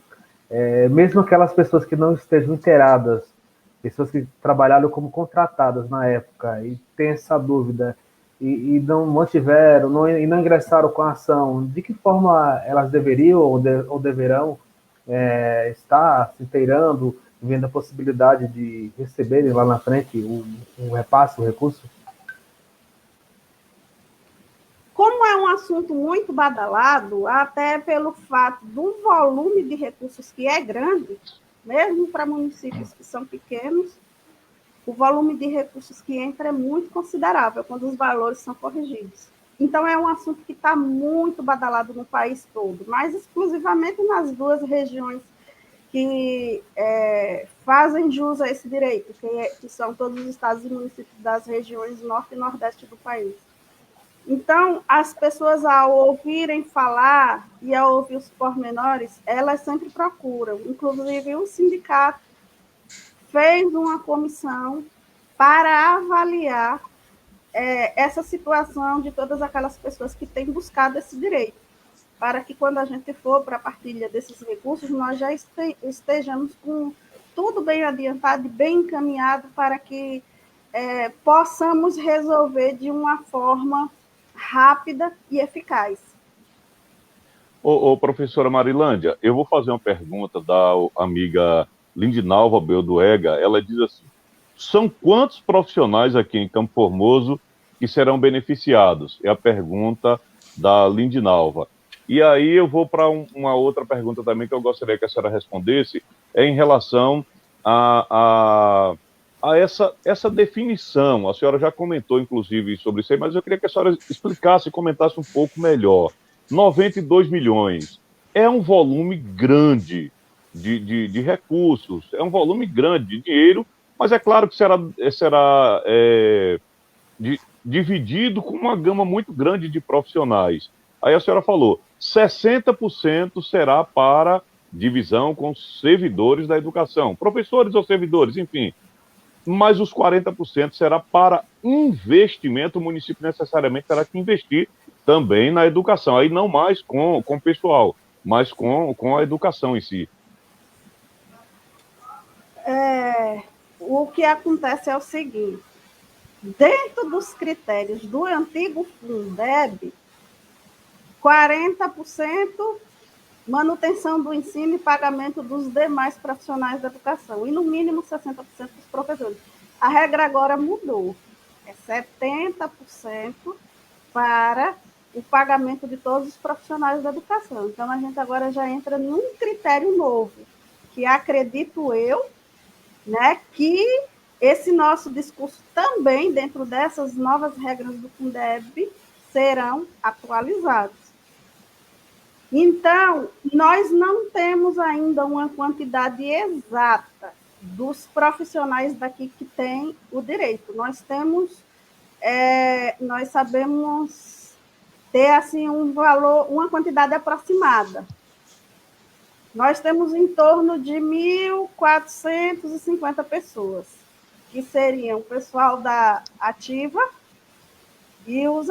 mesmo aquelas pessoas que não estejam inteiradas, pessoas que trabalharam como contratadas na época e têm essa dúvida e não mantiveram, e não ingressaram com a ação, de que forma elas deveriam ou deverão estar se inteirando, vendo a possibilidade de receberem lá na frente um repasse, um recurso? Como é um assunto muito badalado, até pelo fato do volume de recursos que é grande, mesmo para municípios que são pequenos, o volume de recursos que entra é muito considerável quando os valores são corrigidos. Então, é um assunto que está muito badalado no país todo, mas exclusivamente nas duas regiões que fazem jus a esse direito, que são todos os estados e municípios das regiões norte e nordeste do país. Então, as pessoas, ao ouvirem falar e ao ouvir os pormenores, elas sempre procuram. Inclusive, o sindicato fez uma comissão para avaliar essa situação de todas aquelas pessoas que têm buscado esse direito, para que, quando a gente for para a partilha desses recursos, nós já estejamos com tudo bem adiantado e bem encaminhado para que possamos resolver de uma forma rápida e eficaz. Professora Marilândia, eu vou fazer uma pergunta da amiga Lindinalva Belduega. Ela diz assim: são quantos profissionais aqui em Campo Formoso que serão beneficiados? É a pergunta da Lindinalva. E aí eu vou para uma outra pergunta também que eu gostaria que a senhora respondesse, em relação a essa definição. A senhora já comentou, inclusive, sobre isso aí, mas eu queria que a senhora explicasse e comentasse um pouco melhor. 92 milhões é um volume grande de recursos, é um volume grande de dinheiro, mas é claro que será dividido com uma gama muito grande de profissionais. Aí a senhora falou, 60% será para divisão com servidores da educação, professores ou servidores, enfim. Mas os 40% será para investimento. O município necessariamente terá que investir também na educação. Aí não mais com o pessoal, mas com a educação em si. O que acontece é o seguinte: dentro dos critérios do antigo Fundeb, 40% manutenção do ensino e pagamento dos demais profissionais da educação, e no mínimo 60% dos professores. A regra agora mudou, é 70% para o pagamento de todos os profissionais da educação. Então, a gente agora já entra num critério novo, que acredito eu, né, que esse nosso discurso também, dentro dessas novas regras do Fundeb, serão atualizados. Então, nós não temos ainda uma quantidade exata dos profissionais daqui que têm o direito. Nós sabemos ter assim um valor, uma quantidade aproximada. Nós temos em torno de 1.450 pessoas, que seriam o pessoal da ativa e os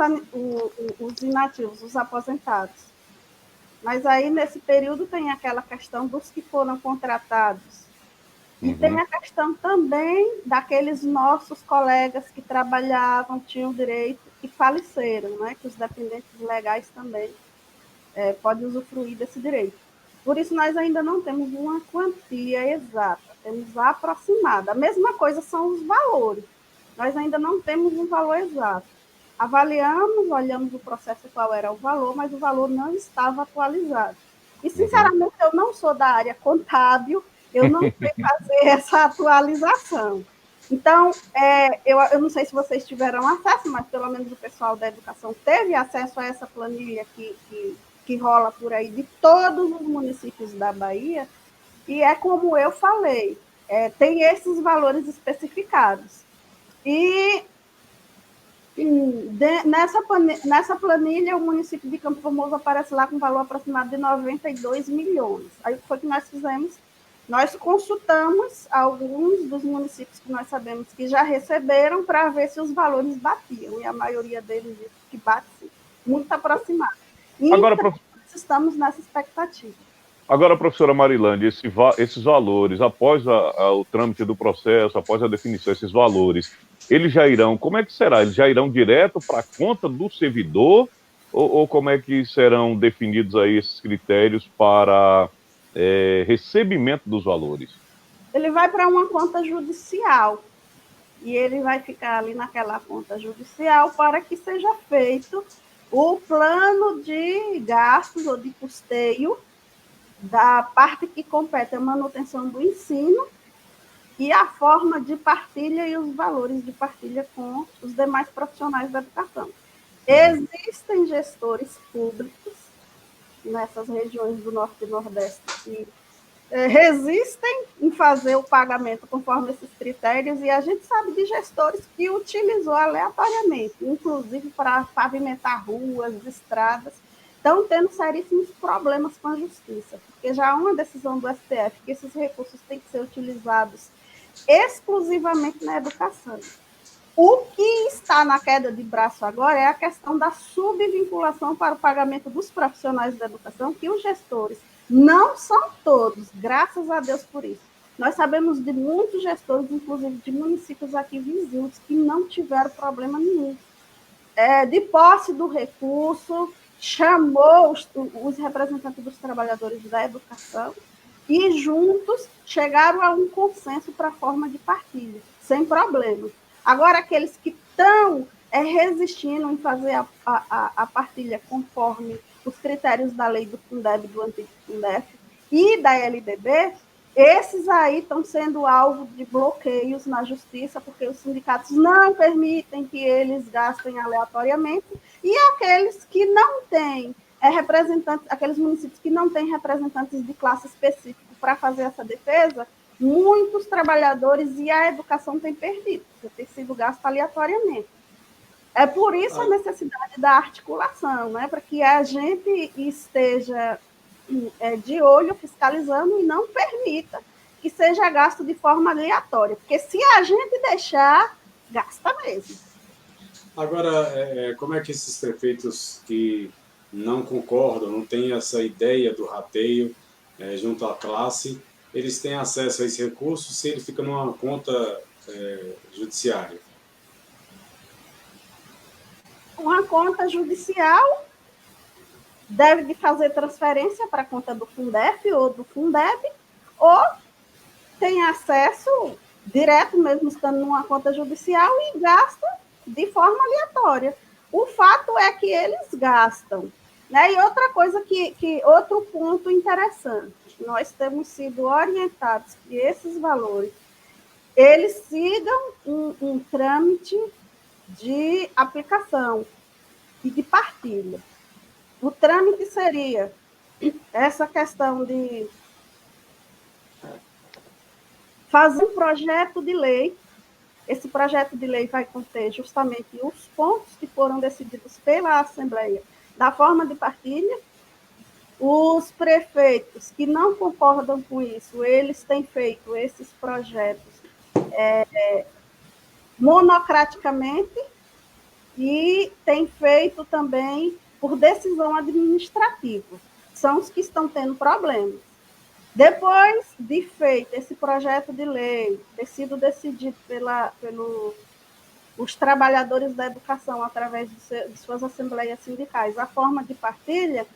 inativos, os aposentados. Mas aí, nesse período, tem aquela questão dos que foram contratados. E tem a questão também daqueles nossos colegas que trabalhavam, tinham direito e faleceram, né? Que os dependentes legais também podem usufruir desse direito. Por isso, nós ainda não temos uma quantia exata, temos aproximada. A mesma coisa são os valores. Nós ainda não temos um valor exato. Avaliamos, olhamos o processo qual era o valor, mas o valor não estava atualizado. E, sinceramente, eu não sou da área contábil, eu não sei fazer essa atualização. Então, eu não sei se vocês tiveram acesso, mas pelo menos o pessoal da educação teve acesso a essa planilha que rola por aí de todos os municípios da Bahia, e é como eu falei, tem esses valores especificados. E Nessa planilha, o município de Campo Formoso aparece lá com um valor aproximado de 92 milhões. Aí o que foi que nós fizemos? Nós consultamos alguns dos municípios que nós sabemos que já receberam para ver se os valores batiam, e a maioria deles disse que bate muito aproximado. Agora, então, nós estamos nessa expectativa. Agora, professora Marilande, esses valores, após o trâmite do processo, após a definição, esses valores, eles já irão, como é que será? Eles já irão direto para a conta do servidor ou como é que serão definidos aí esses critérios para recebimento dos valores? Ele vai para uma conta judicial e ele vai ficar ali naquela conta judicial para que seja feito o plano de gastos ou de custeio da parte que compete a manutenção do ensino e a forma de partilha e os valores de partilha com os demais profissionais da educação. Existem gestores públicos nessas regiões do Norte e Nordeste que resistem em fazer o pagamento conforme esses critérios, e a gente sabe de gestores que utilizou aleatoriamente, inclusive para pavimentar ruas, estradas, estão tendo seríssimos problemas com a justiça, porque já há uma decisão do STF que esses recursos têm que ser utilizados exclusivamente na educação. O que está na queda de braço agora é a questão da subvinculação para o pagamento dos profissionais da educação, que os gestores não são todos, graças a Deus por isso. Nós sabemos de muitos gestores, inclusive de municípios aqui vizinhos, que não tiveram problema nenhum. De posse do recurso, chamou os representantes dos trabalhadores da educação e juntos chegaram a um consenso para a forma de partilha, sem problema. Agora, aqueles que estão resistindo em fazer a partilha conforme os critérios da lei do Fundeb, do antigo Fundef e da LDB, esses aí estão sendo alvo de bloqueios na justiça, porque os sindicatos não permitem que eles gastem aleatoriamente, e aqueles que não têm representantes, aqueles municípios que não têm representantes de classe específica para fazer essa defesa, muitos trabalhadores e a educação têm perdido, porque tem sido gasto aleatoriamente. É por isso a necessidade da articulação, né? Para que a gente esteja de olho, fiscalizando, e não permita que seja gasto de forma aleatória, porque se a gente deixar, gasta mesmo. Agora, como é que esses prefeitos que não concordam, não têm essa ideia do rateio junto à classe, eles têm acesso a esse recurso se ele fica numa conta judiciária? Uma conta judicial deve de fazer transferência para a conta do Fundef ou do Fundeb, ou tem acesso direto, mesmo estando numa conta judicial, e gasta de forma aleatória. O fato é que eles gastam. Né? E outra coisa, outro ponto interessante, nós temos sido orientados que esses valores, eles sigam um trâmite de aplicação e de partilha. O trâmite seria essa questão de fazer um projeto de lei. Esse projeto de lei vai conter justamente os pontos que foram decididos pela Assembleia da forma de partilha. Os prefeitos que não concordam com isso, eles têm feito esses projetos monocraticamente e têm feito também por decisão administrativa. São os que estão tendo problemas. Depois de feito esse projeto de lei, ter sido decidido pelos trabalhadores da educação através de suas assembleias sindicais, a forma de partilha,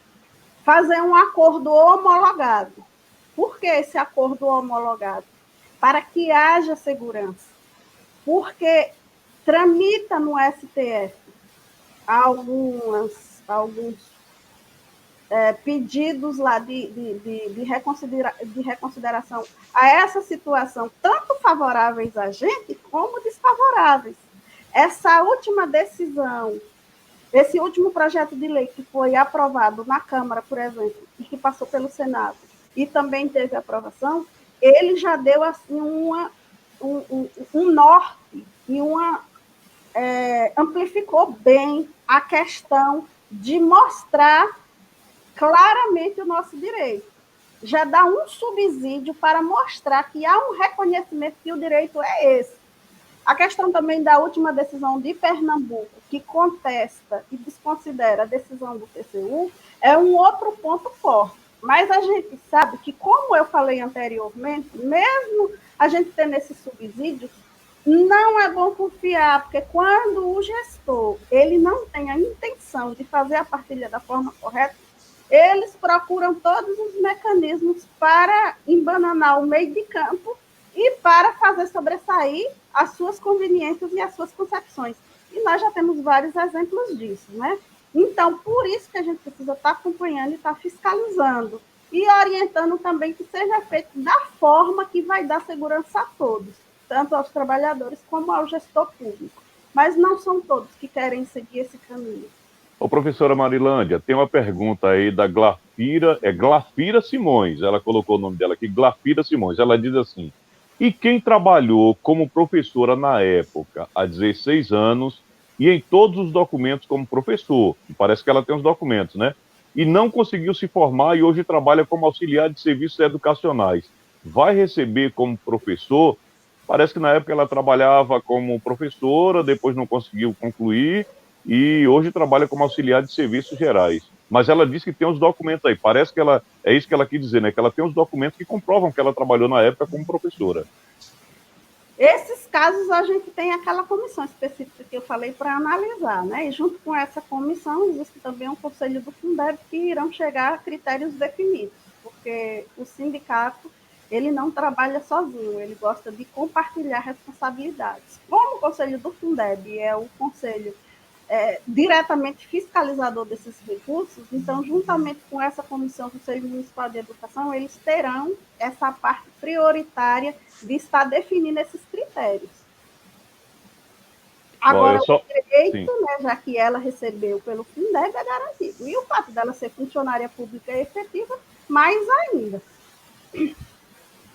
fazer um acordo homologado. Por que esse acordo homologado? Para que haja segurança. Porque tramita no STF alguns pedidos lá de reconsideração a essa situação, tanto favoráveis a gente como desfavoráveis. Essa última decisão, esse último projeto de lei que foi aprovado na Câmara, por exemplo, e que passou pelo Senado, e também teve aprovação, ele já deu assim, um norte e amplificou bem a questão de mostrar claramente o nosso direito. Já dá um subsídio para mostrar que há um reconhecimento que o direito é esse. A questão também da última decisão de Pernambuco, que contesta e desconsidera a decisão do TCU, é um outro ponto forte. Mas a gente sabe que, como eu falei anteriormente, mesmo a gente tendo esses subsídios, não é bom confiar, porque quando o gestor ele não tem a intenção de fazer a partilha da forma correta, eles procuram todos os mecanismos para embananar o meio de campo e para fazer sobressair as suas conveniências e as suas concepções. E nós já temos vários exemplos disso, né? Então, por isso que a gente precisa estar acompanhando e estar fiscalizando e orientando também que seja feito da forma que vai dar segurança a todos, tanto aos trabalhadores como ao gestor público. Mas não são todos que querem seguir esse caminho. Ô, professora Marilândia, tem uma pergunta aí da Glafira Simões, ela colocou o nome dela aqui, Glafira Simões, ela diz assim: e quem trabalhou como professora na época, há 16 anos, e em todos os documentos como professor, parece que ela tem os documentos, né? E não conseguiu se formar e hoje trabalha como auxiliar de serviços educacionais, vai receber como professor? Parece que na época ela trabalhava como professora, depois não conseguiu concluir, e hoje trabalha como auxiliar de serviços gerais. Mas ela disse que tem os documentos aí. Parece que ela, é isso que ela quis dizer, né? Que ela tem os documentos que comprovam que ela trabalhou na época como professora. Esses casos a gente tem aquela comissão específica que eu falei para analisar, né? E junto com essa comissão existe também um conselho do Fundeb que irão chegar a critérios definidos, porque o sindicato ele não trabalha sozinho, ele gosta de compartilhar responsabilidades. Como o conselho do Fundeb é o conselho diretamente fiscalizador desses recursos, então, juntamente com essa Comissão Conselho Municipal de Educação, eles terão essa parte prioritária de estar definindo esses critérios. Agora, o direito, né, já que ela recebeu pelo Fundeb, é garantido. E o fato dela ser funcionária pública efetiva, mais ainda.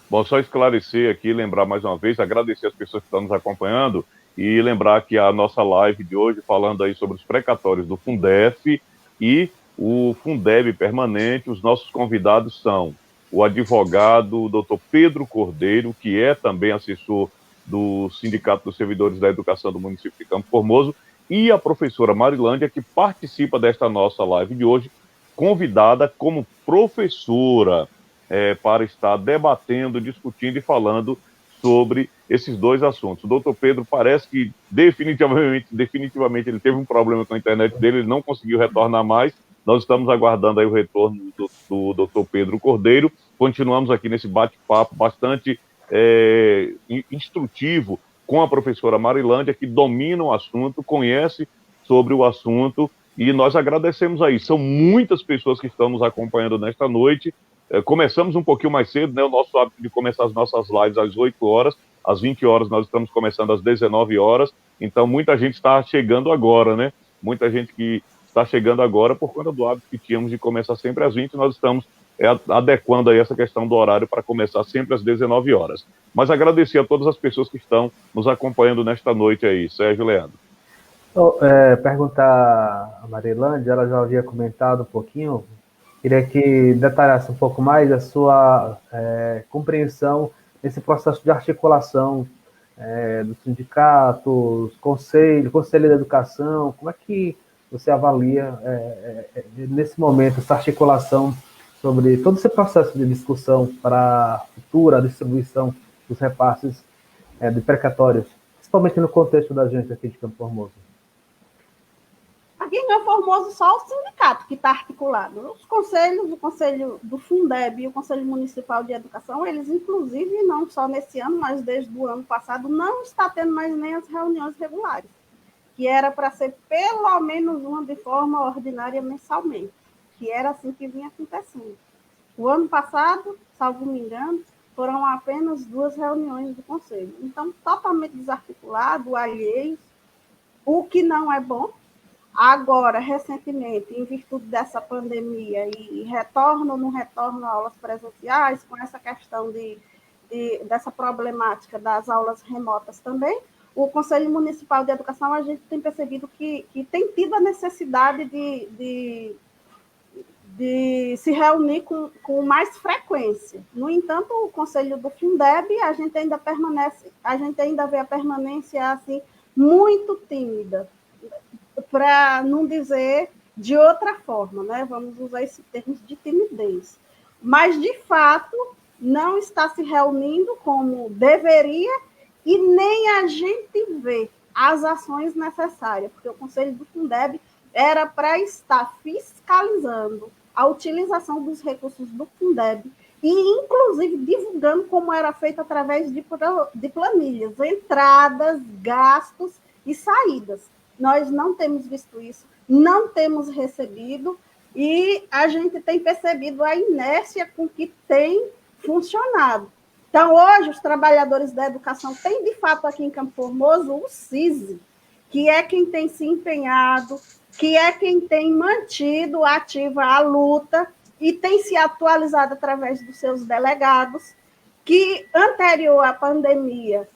Bom, só esclarecer aqui, lembrar mais uma vez, agradecer as pessoas que estão nos acompanhando, e lembrar que a nossa live de hoje, falando aí sobre os precatórios do Fundef e o Fundeb permanente, os nossos convidados são o advogado Dr. Pedro Cordeiro, que é também assessor do Sindicato dos Servidores da Educação do município de Campo Formoso, e a professora Marilândia, que participa desta nossa live de hoje, convidada como professora para estar debatendo, discutindo e falando sobre esses dois assuntos. O doutor Pedro parece que definitivamente ele teve um problema com a internet dele, ele não conseguiu retornar mais. Nós estamos aguardando aí o retorno do doutor Pedro Cordeiro. Continuamos aqui nesse bate-papo bastante instrutivo com a professora Marilândia, que domina o assunto, conhece sobre o assunto, e nós agradecemos aí. São muitas pessoas que estão nos acompanhando nesta noite. Começamos um pouquinho mais cedo, né? O nosso hábito de começar as nossas lives às 8 horas, às 20 horas nós estamos começando às 19 horas, então muita gente está chegando agora, né? Muita gente que está chegando agora por conta do hábito que tínhamos de começar sempre às 20, nós estamos adequando aí essa questão do horário para começar sempre às 19 horas. Mas agradecer a todas as pessoas que estão nos acompanhando nesta noite aí. Sérgio Leandro. Perguntar a Marilândia, ela já havia comentado um pouquinho, queria que detalhasse um pouco mais a sua compreensão nesse processo de articulação dos sindicatos, conselho de educação. Como é que você avalia, nesse momento, essa articulação sobre todo esse processo de discussão para a futura distribuição dos repasses de precatórios, principalmente no contexto da gente aqui de Campo Formoso? Aqui em Campo Formoso, só o sindicato que está articulado. Os conselhos, o Conselho do Fundeb e o Conselho Municipal de Educação, eles, inclusive, não só nesse ano, mas desde o ano passado, não está tendo mais nem as reuniões regulares, que era para ser pelo menos uma de forma ordinária mensalmente, que era assim que vinha acontecendo. O ano passado, salvo me engano, foram apenas 2 reuniões do Conselho. Então, totalmente desarticulado, alheios, o que não é bom. Agora, recentemente, em virtude dessa pandemia e retorno ou não retorno a aulas presenciais, com essa questão dessa problemática das aulas remotas também, o Conselho Municipal de Educação, a gente tem percebido que tem tido a necessidade de se reunir com mais frequência. No entanto, o Conselho do Fundeb, a gente ainda vê a permanência assim, muito tímida, para não dizer de outra forma, né? Vamos usar esse termo de timidez. Mas, de fato, não está se reunindo como deveria e nem a gente vê as ações necessárias, porque o Conselho do Fundeb era para estar fiscalizando a utilização dos recursos do Fundeb e, inclusive, divulgando como era feito através de planilhas, entradas, gastos e saídas. Nós não temos visto isso, não temos recebido e a gente tem percebido a inércia com que tem funcionado. Então, hoje, os trabalhadores da educação têm, de fato, aqui em Campo Formoso, o CISE, que é quem tem se empenhado, que é quem tem mantido ativa a luta e tem se atualizado através dos seus delegados, que, anterior à pandemia,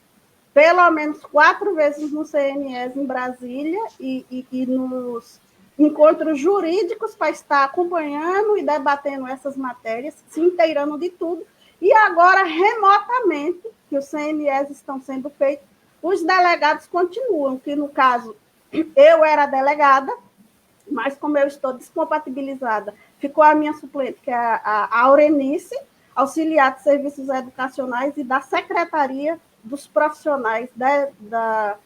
pelo menos 4 vezes no CNES em Brasília e nos encontros jurídicos para estar acompanhando e debatendo essas matérias, se inteirando de tudo, e agora, remotamente, que os CNEs estão sendo feitos, os delegados continuam, que no caso, eu era delegada, mas como eu estou descompatibilizada, ficou a minha suplente, que é a Aurenice, auxiliar de serviços educacionais e da Secretaria dos Profissionais da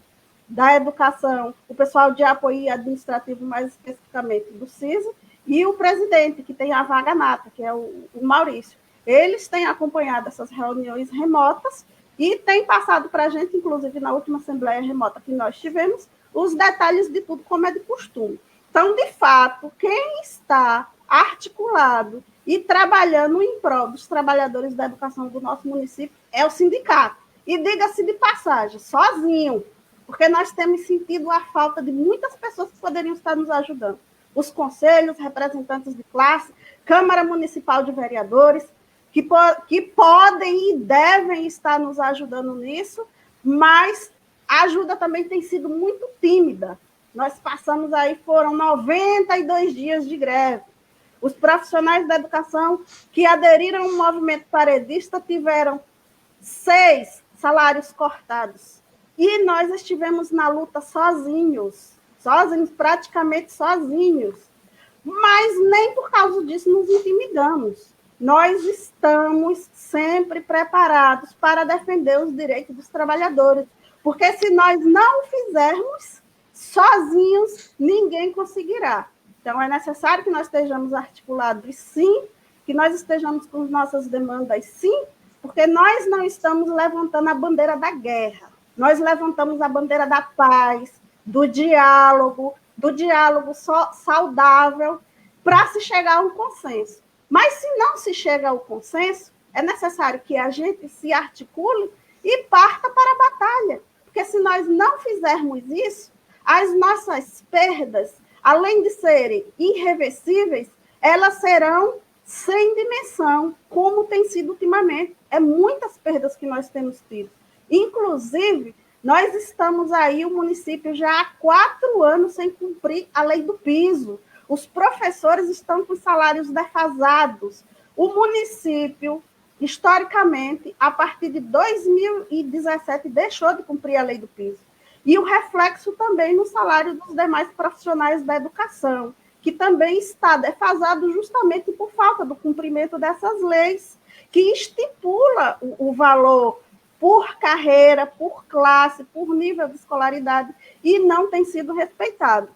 Educação, o pessoal de apoio administrativo, mais especificamente do CISA, e o presidente, que tem a vaga nata, que é o Maurício. Eles têm acompanhado essas reuniões remotas e têm passado para a gente, inclusive na última assembleia remota que nós tivemos, os detalhes de tudo como é de costume. Então, de fato, quem está articulado e trabalhando em prol dos trabalhadores da educação do nosso município é o sindicato. E diga-se de passagem, sozinho, porque nós temos sentido a falta de muitas pessoas que poderiam estar nos ajudando. Os conselhos, representantes de classe, Câmara Municipal de Vereadores, que podem e devem estar nos ajudando nisso, mas a ajuda também tem sido muito tímida. Nós passamos aí, foram 92 dias de greve. Os profissionais da educação que aderiram ao movimento paredista tiveram 6 salários cortados. E nós estivemos na luta sozinhos, praticamente sozinhos. Mas nem por causa disso nos intimidamos. Nós estamos sempre preparados para defender os direitos dos trabalhadores, porque se nós não fizermos, sozinhos, ninguém conseguirá. Então, é necessário que nós estejamos articulados, sim, que nós estejamos com nossas demandas, sim, porque nós não estamos levantando a bandeira da guerra, nós levantamos a bandeira da paz, do diálogo saudável, para se chegar a um consenso. Mas se não se chega ao consenso, é necessário que a gente se articule e parta para a batalha. Porque se nós não fizermos isso, as nossas perdas, além de serem irreversíveis, elas serão sem dimensão, como tem sido ultimamente. É muitas perdas que nós temos tido. Inclusive, nós estamos aí, o município, já há 4 anos sem cumprir a lei do piso. Os professores estão com salários defasados. O município, historicamente, a partir de 2017, deixou de cumprir a lei do piso. E o reflexo também no salário dos demais profissionais da educação, que também está defasado justamente por falta do cumprimento dessas leis, que estipula o valor por carreira, por classe, por nível de escolaridade, e não tem sido respeitado.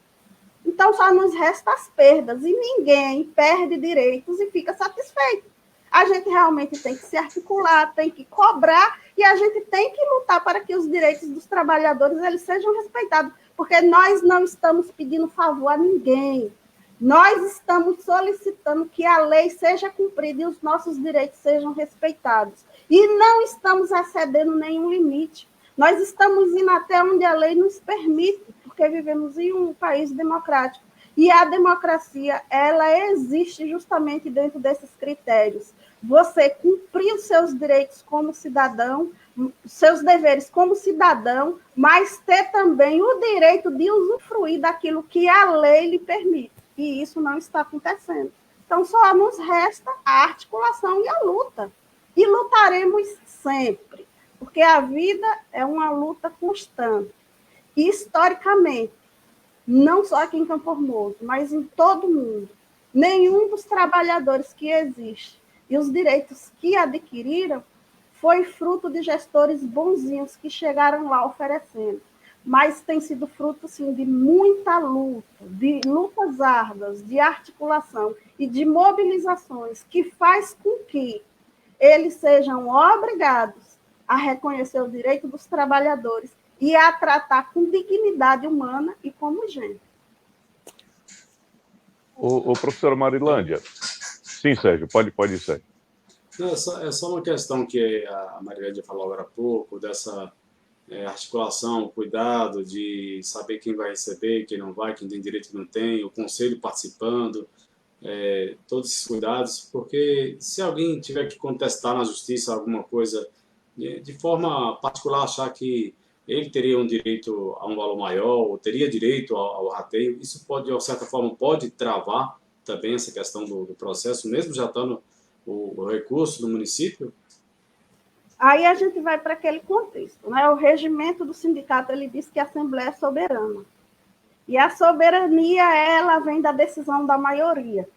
Então, só nos resta as perdas, e ninguém perde direitos e fica satisfeito. A gente realmente tem que se articular, tem que cobrar, e a gente tem que lutar para que os direitos dos trabalhadores eles sejam respeitados, porque nós não estamos pedindo favor a ninguém. Nós estamos solicitando que a lei seja cumprida e os nossos direitos sejam respeitados. E não estamos excedendo nenhum limite. Nós estamos indo até onde a lei nos permite, porque vivemos em um país democrático. E a democracia, ela existe justamente dentro desses critérios. Você cumprir os seus direitos como cidadão, seus deveres como cidadão, mas ter também o direito de usufruir daquilo que a lei lhe permite. E isso não está acontecendo. Então, só nos resta a articulação e a luta. E lutaremos sempre, porque a vida é uma luta constante. E, historicamente, não só aqui em Campo Formoso, mas em todo o mundo, nenhum dos trabalhadores que existe e os direitos que adquiriram foi fruto de gestores bonzinhos que chegaram lá oferecendo. Mas tem sido fruto, sim, de muita luta, de lutas árduas, de articulação e de mobilizações que faz com que eles sejam obrigados a reconhecer o direito dos trabalhadores e a tratar com dignidade humana e como gente. O professora Marilândia. Sim, Sérgio, pode ir, Sérgio. Não, é só uma questão que a Marilândia falou agora há pouco, dessa articulação, cuidado de saber quem vai receber, quem não vai, quem tem direito e não tem, o conselho participando, todos esses cuidados, porque se alguém tiver que contestar na justiça alguma coisa de forma particular, achar que ele teria um direito a um valor maior, ou teria direito ao rateio, isso pode, de certa forma, pode travar também essa questão do processo, mesmo já estando o recurso do município. Aí a gente vai para aquele contexto, né? O regimento do sindicato, ele diz que a Assembleia é soberana. E a soberania, ela vem da decisão da maioria.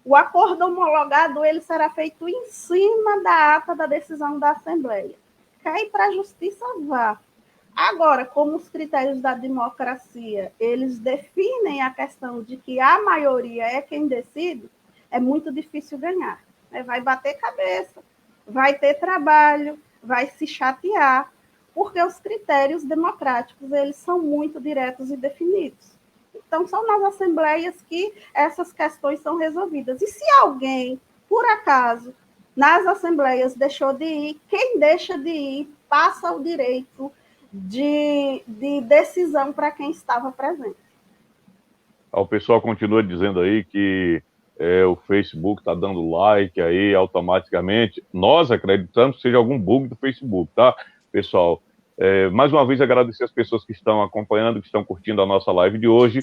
O acordo homologado, ele será feito em cima da ata da decisão da Assembleia. Quer ir para a justiça, vá. Agora, como os critérios da democracia, eles definem a questão de que a maioria é quem decide, é muito difícil ganhar. Vai bater cabeça, vai ter trabalho, vai se chatear, porque os critérios democráticos, eles são muito diretos e definidos. Então, são nas assembleias que essas questões são resolvidas. E se alguém, por acaso, nas assembleias deixou de ir, quem deixa de ir passa o direito de decisão para quem estava presente. O pessoal continua dizendo aí que o Facebook está dando like aí automaticamente. Nós acreditamos que seja algum bug do Facebook, tá, pessoal? Mais uma vez agradecer as pessoas que estão acompanhando, que estão curtindo a nossa live de hoje,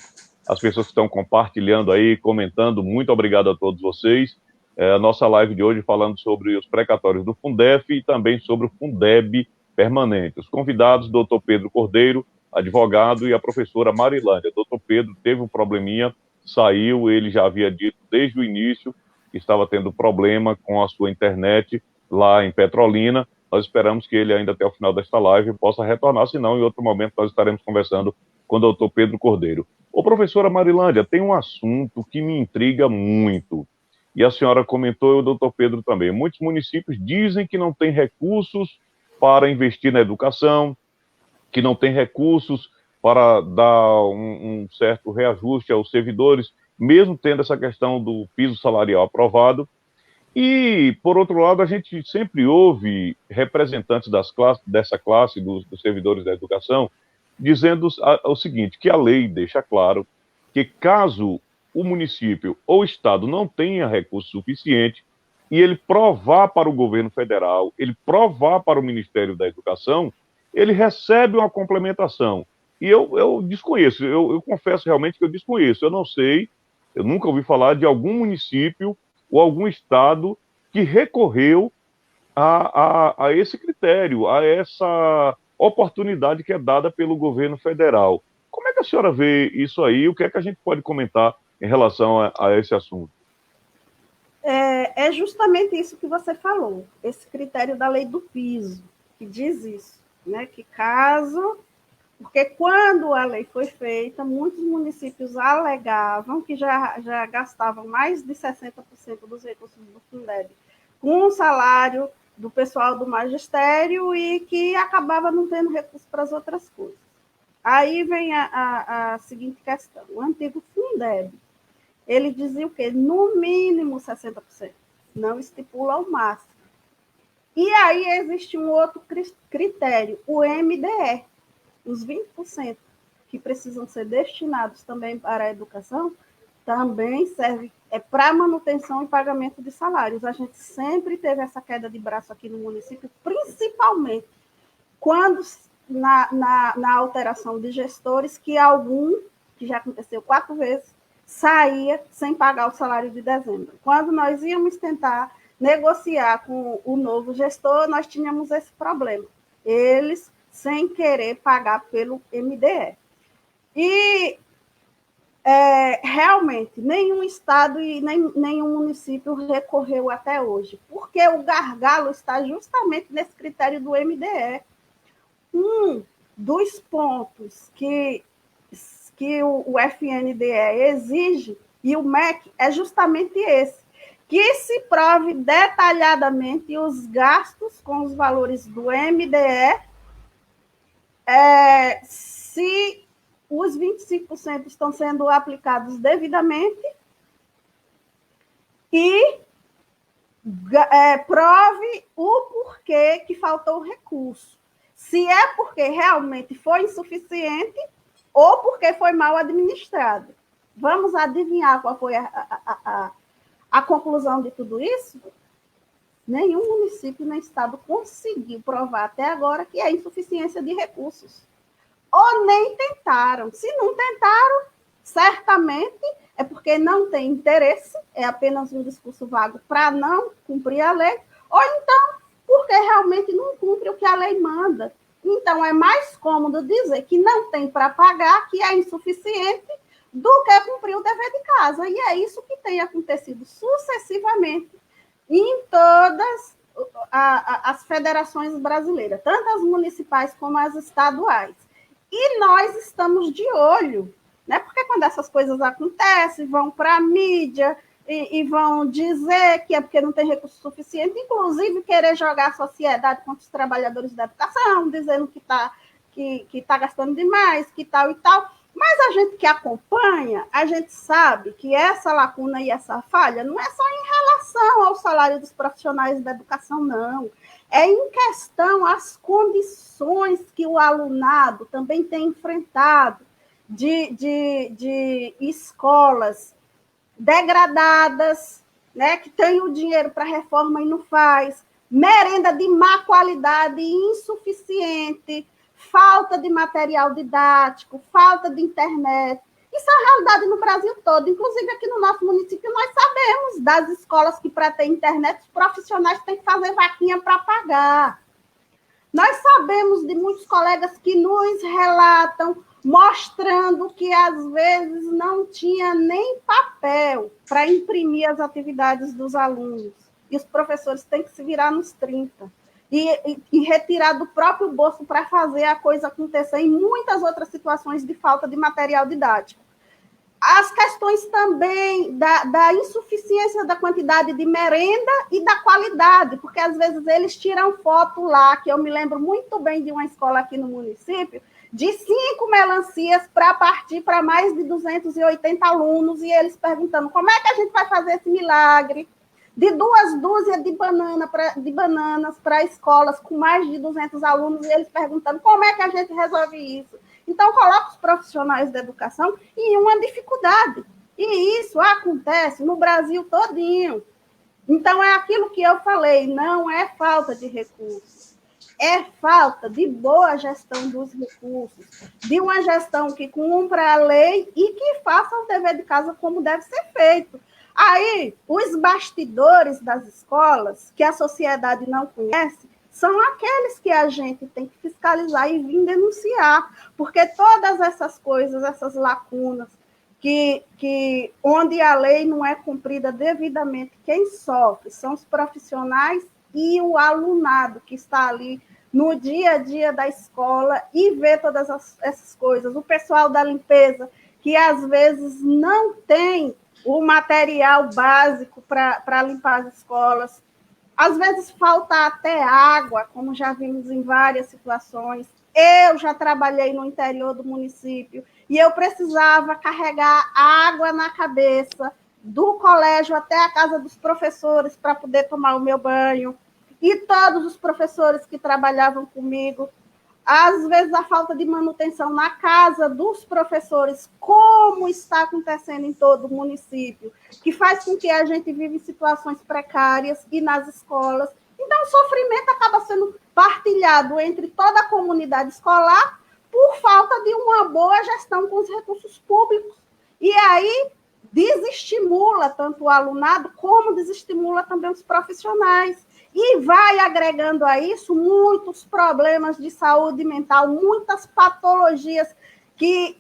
as pessoas que estão compartilhando aí, comentando, muito obrigado a todos vocês. A nossa live de hoje falando sobre os precatórios do Fundef e também sobre o Fundeb permanente. Os convidados, doutor Pedro Cordeiro, advogado, e a professora Marilândia. Doutor Pedro teve um probleminha, saiu, ele já havia dito desde o início que estava tendo problema com a sua internet lá em Petrolina. Nós esperamos que ele ainda até o final desta live possa retornar, senão em outro momento nós estaremos conversando com o doutor Pedro Cordeiro. Ô, professora Marilândia, tem um assunto que me intriga muito, e a senhora comentou, e o doutor Pedro também. Muitos municípios dizem que não tem recursos para investir na educação, que não tem recursos para dar um certo reajuste aos servidores, mesmo tendo essa questão do piso salarial aprovado. E, por outro lado, a gente sempre ouve representantes dessa classe, dos servidores da educação, dizendo o seguinte, que a lei deixa claro que caso o município ou o estado não tenha recurso suficiente e ele provar para o governo federal, ele provar para o Ministério da Educação, ele recebe uma complementação. E eu desconheço, eu confesso realmente que eu desconheço, eu não sei, eu nunca ouvi falar de algum município ou algum estado que recorreu a esse critério, a essa oportunidade que é dada pelo governo federal. Como é que a senhora vê isso aí? O que é que a gente pode comentar em relação a esse assunto? É justamente isso que você falou, esse critério da lei do piso, que diz isso, né? Que caso... Porque quando a lei foi feita, muitos municípios alegavam que já gastavam mais de 60% dos recursos do Fundeb com o salário do pessoal do magistério e que acabava não tendo recurso para as outras coisas. Aí vem a seguinte questão. O antigo Fundeb, ele dizia o quê? No mínimo 60%. Não estipula o máximo. E aí existe um outro critério, o MDE. Os 20% que precisam ser destinados também para a educação, também serve para manutenção e pagamento de salários. A gente sempre teve essa queda de braço aqui no município, principalmente quando na alteração de gestores, que já aconteceu 4 vezes, saía sem pagar o salário de dezembro. Quando nós íamos tentar negociar com o novo gestor, nós tínhamos esse problema. Eles sem querer pagar pelo MDE. E realmente, nenhum estado e nenhum município recorreu até hoje, porque o gargalo está justamente nesse critério do MDE. Um dos pontos que o FNDE exige, e o MEC, é justamente esse, que se prove detalhadamente os gastos com os valores do MDE, se os 25% estão sendo aplicados devidamente e prove o porquê que faltou recurso. Se é porque realmente foi insuficiente ou porque foi mal administrado. Vamos adivinhar qual foi a conclusão de tudo isso? Nenhum município nem estado conseguiu provar até agora que é insuficiência de recursos. Ou nem tentaram. Se não tentaram, certamente é porque não tem interesse, é apenas um discurso vago para não cumprir a lei, ou então porque realmente não cumpre o que a lei manda. Então, é mais cômodo dizer que não tem para pagar, que é insuficiente, do que cumprir o dever de casa. E é isso que tem acontecido sucessivamente em todas as federações brasileiras, tanto as municipais como as estaduais. E nós estamos de olho, né? Porque quando essas coisas acontecem, vão para a mídia e vão dizer que é porque não tem recurso suficiente, inclusive querer jogar a sociedade contra os trabalhadores da educação, dizendo que tá gastando demais, que tal e tal. Mas a gente que acompanha, a gente sabe que essa lacuna e essa falha não é só em relação ao salário dos profissionais da educação, não. É em questão às condições que o alunado também tem enfrentado de escolas degradadas, né, que tem o dinheiro para reforma e não faz, merenda de má qualidade e insuficiente, falta de material didático, falta de internet. Isso é a realidade no Brasil todo. Inclusive, aqui no nosso município, nós sabemos das escolas que, para ter internet, os profissionais têm que fazer vaquinha para pagar. Nós sabemos de muitos colegas que nos relatam, mostrando que, às vezes, não tinha nem papel para imprimir as atividades dos alunos. E os professores têm que se virar nos 30. E retirar do próprio bolso para fazer a coisa acontecer, em muitas outras situações de falta de material didático. As questões também da insuficiência da quantidade de merenda e da qualidade, porque às vezes eles tiram foto lá, que eu me lembro muito bem de uma escola aqui no município, de 5 melancias para partir para mais de 280 alunos, e eles perguntando como é que a gente vai fazer esse milagre, de 2 dúzias de bananas para escolas com mais de 200 alunos, e eles perguntando como é que a gente resolve isso. Então, coloca os profissionais da educação em uma dificuldade. E isso acontece no Brasil todinho. Então, é aquilo que eu falei, não é falta de recursos, é falta de boa gestão dos recursos, de uma gestão que cumpra a lei e que faça o dever de casa como deve ser feito. Aí, os bastidores das escolas, que a sociedade não conhece, são aqueles que a gente tem que fiscalizar e vir denunciar, porque todas essas coisas, essas lacunas, onde a lei não é cumprida devidamente, quem sofre são os profissionais e o alunado que está ali no dia a dia da escola e vê todas essas coisas. O pessoal da limpeza, que às vezes não tem o material básico para limpar as escolas. Às vezes falta até água, como já vimos em várias situações. Eu já trabalhei no interior do município e eu precisava carregar água na cabeça do colégio até a casa dos professores para poder tomar o meu banho. E todos os professores que trabalhavam comigo, às vezes a falta de manutenção na casa dos professores, como está acontecendo em todo o município, que faz com que a gente vive em situações precárias e nas escolas. Então, o sofrimento acaba sendo partilhado entre toda a comunidade escolar por falta de uma boa gestão com os recursos públicos. E aí desestimula tanto o alunado como desestimula também os profissionais. E vai agregando a isso muitos problemas de saúde mental, muitas patologias que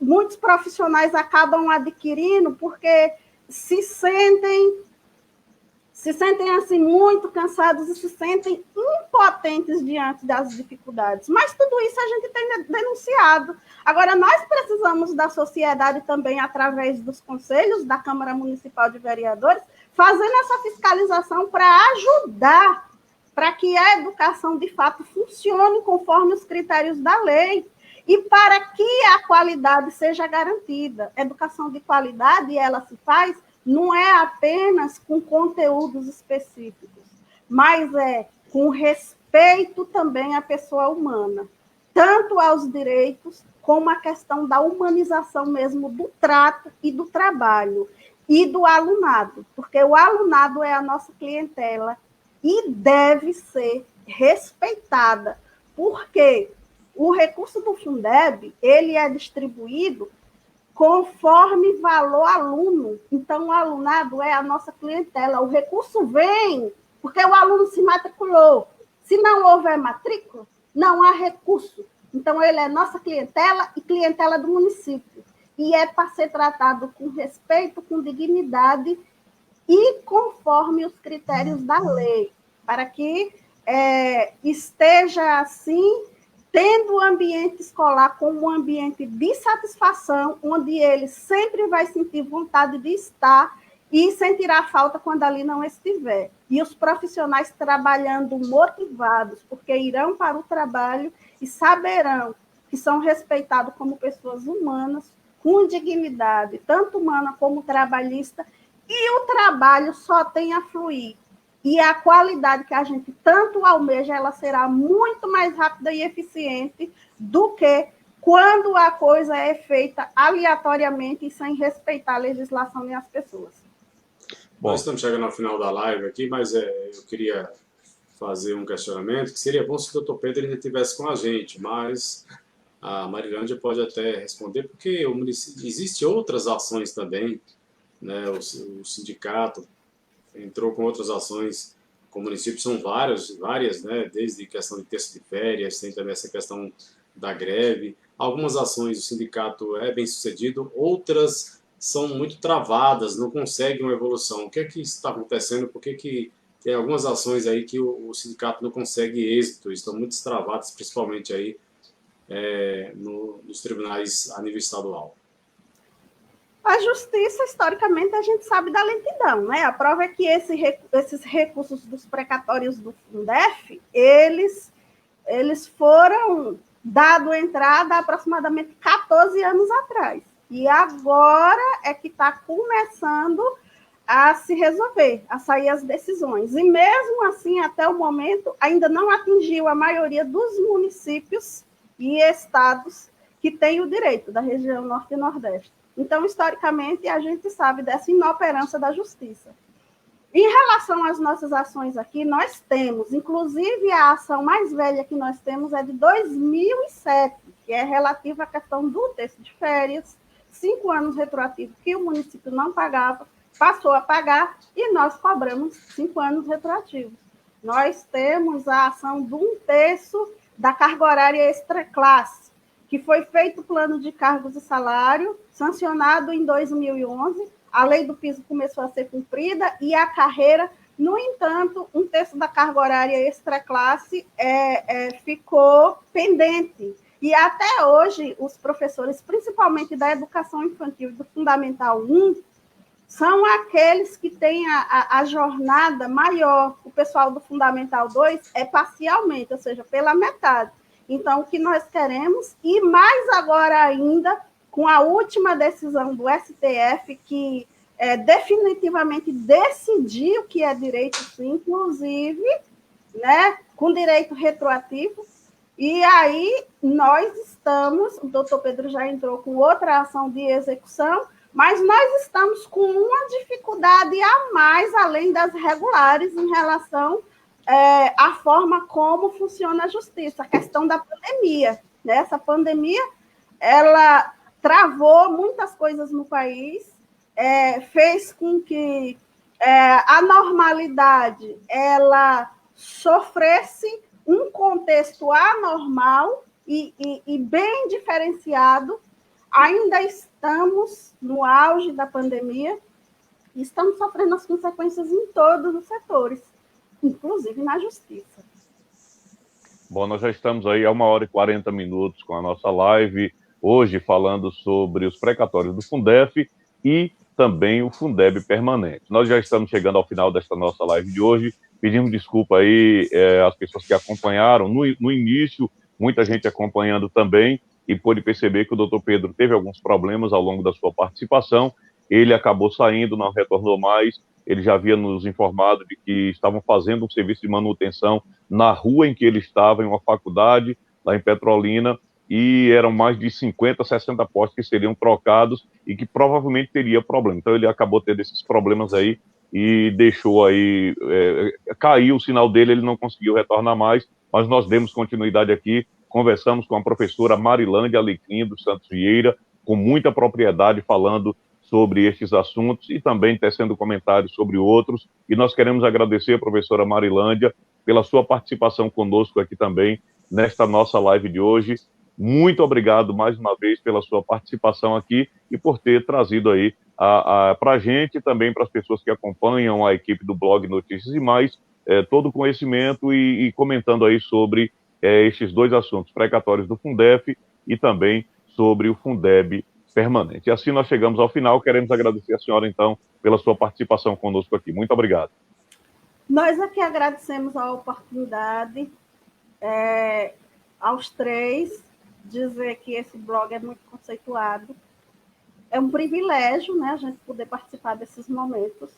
muitos profissionais acabam adquirindo porque se sentem assim muito cansados e se sentem impotentes diante das dificuldades. Mas tudo isso a gente tem denunciado. Agora, nós precisamos da sociedade também, através dos conselhos da Câmara Municipal de Vereadores, fazendo essa fiscalização para ajudar, para que a educação, de fato, funcione conforme os critérios da lei e para que a qualidade seja garantida. Educação de qualidade, ela se faz não é apenas com conteúdos específicos, mas é com respeito também à pessoa humana, tanto aos direitos como a questão da humanização mesmo do trato e do trabalho e do alunado, porque o alunado é a nossa clientela e deve ser respeitada, porque o recurso do Fundeb, ele é distribuído conforme valor aluno. Então, o alunado é a nossa clientela. O recurso vem porque o aluno se matriculou. Se não houver matrícula, não há recurso. Então, ele é nossa clientela e clientela do município. E é para ser tratado com respeito, com dignidade e conforme os critérios da lei, para que esteja assim, tendo o ambiente escolar como um ambiente de satisfação, onde ele sempre vai sentir vontade de estar e sentirá falta quando ali não estiver. E os profissionais trabalhando motivados, porque irão para o trabalho e saberão que são respeitados como pessoas humanas, com dignidade, tanto humana como trabalhista, e o trabalho só tem a fluir. E a qualidade que a gente tanto almeja, ela será muito mais rápida e eficiente do que quando a coisa é feita aleatoriamente e sem respeitar a legislação nem as pessoas. Bom, nós estamos chegando ao final da live aqui, mas eu queria fazer um questionamento, que seria bom se o doutor Pedro ainda estivesse com a gente, mas a Marilândia pode até responder, porque existem outras ações também, né? O sindicato entrou com outras ações com o município, são várias, né? Desde questão de terça de férias, tem também essa questão da greve. Algumas ações do sindicato é bem sucedido, outras são muito travadas, não conseguem uma evolução. O que é que está acontecendo? Por que tem algumas ações aí que o sindicato não consegue êxito, estão muito travadas, principalmente aí nos tribunais a nível estadual? A justiça, historicamente, a gente sabe da lentidão, né? A prova é que esses recursos dos precatórios do Fundef, eles foram dado entrada há aproximadamente 14 anos atrás. E agora é que está começando a se resolver, a sair as decisões. E mesmo assim, até o momento, ainda não atingiu a maioria dos municípios e estados que têm o direito da região Norte e Nordeste. Então, historicamente, a gente sabe dessa inoperância da justiça. Em relação às nossas ações aqui, nós temos, inclusive a ação mais velha que nós temos é de 2007, que é relativa à questão do terço de férias, 5 anos retroativos que o município não pagava, passou a pagar e nós cobramos 5 anos retroativos. Nós temos a ação de 1/3 da carga horária extraclasse, que foi feito o plano de cargos e salário, sancionado em 2011, a lei do piso começou a ser cumprida e a carreira, no entanto, 1/3 da carga horária extraclasse ficou pendente. E até hoje, os professores, principalmente da educação infantil e do Fundamental 1, são aqueles que têm a jornada maior. O pessoal do Fundamental 2 é parcialmente, ou seja, pela metade. Então, o que nós queremos, e mais agora ainda, com a última decisão do STF, que definitivamente decidiu que é direito, sim, inclusive, né, com direito retroativo, e aí nós estamos, o doutor Pedro já entrou com outra ação de execução, mas nós estamos com uma dificuldade a mais, além das regulares, em relação a forma como funciona a justiça, a questão da pandemia. Né? Essa pandemia, ela travou muitas coisas no país, fez com que a normalidade ela sofresse um contexto anormal e bem diferenciado. Ainda estamos no auge da pandemia e estamos sofrendo as consequências em todos os setores, inclusive na justiça. Bom, nós já estamos aí a 1h40 com a nossa live, hoje falando sobre os precatórios do Fundef e também o Fundeb permanente. Nós já estamos chegando ao final desta nossa live de hoje, pedimos desculpa aí às pessoas que acompanharam, no início, muita gente acompanhando também, e pôde perceber que o doutor Pedro teve alguns problemas ao longo da sua participação, ele acabou saindo, não retornou mais, ele já havia nos informado de que estavam fazendo um serviço de manutenção na rua em que ele estava, em uma faculdade, lá em Petrolina, e eram mais de 50, 60 postes que seriam trocados e que provavelmente teria problema. Então ele acabou tendo esses problemas aí e deixou aí, caiu o sinal dele, ele não conseguiu retornar mais, mas nós demos continuidade aqui, conversamos com a professora Marilândia Alecrim dos Santos Vieira, com muita propriedade, falando sobre estes assuntos e também tecendo comentários sobre outros. E nós queremos agradecer a professora Marilândia pela sua participação conosco aqui também, nesta nossa live de hoje. Muito obrigado mais uma vez pela sua participação aqui e por ter trazido aí para a gente e também para as pessoas que acompanham a equipe do blog Notícias e Mais, todo o conhecimento e comentando aí sobre estes dois assuntos, precatórios do Fundef e também sobre o Fundeb permanente. E assim nós chegamos ao final, queremos agradecer a senhora, então, pela sua participação conosco aqui. Muito obrigado. Nós aqui agradecemos a oportunidade, aos três, dizer que esse blog é muito conceituado. É um privilégio, né, a gente poder participar desses momentos.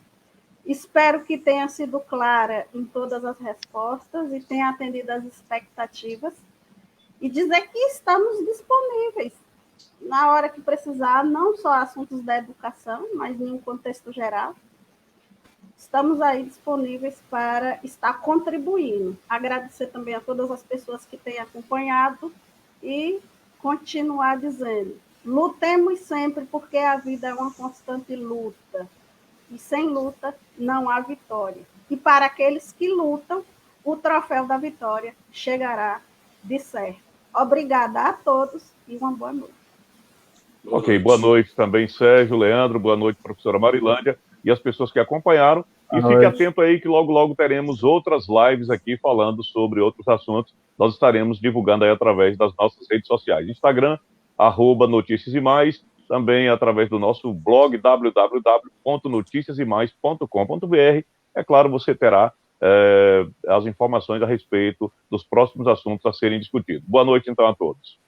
Espero que tenha sido clara em todas as respostas e tenha atendido às expectativas. E dizer que estamos disponíveis na hora que precisar, não só assuntos da educação, mas em um contexto geral. Estamos aí disponíveis para estar contribuindo. Agradecer também a todas as pessoas que têm acompanhado e continuar dizendo, lutemos sempre, porque a vida é uma constante luta. E sem luta não há vitória. E para aqueles que lutam, o troféu da vitória chegará de certo. Obrigada a todos e uma boa noite. Ok, boa noite também, Sérgio, Leandro, boa noite, professora Marilândia, e as pessoas que acompanharam. E fique atento aí que logo, logo teremos outras lives aqui falando sobre outros assuntos. Nós estaremos divulgando aí através das nossas redes sociais. Instagram, @Notícias e Mais, também através do nosso blog, www.noticiasemais.com.br. É claro, você terá as informações a respeito dos próximos assuntos a serem discutidos. Boa noite, então, a todos.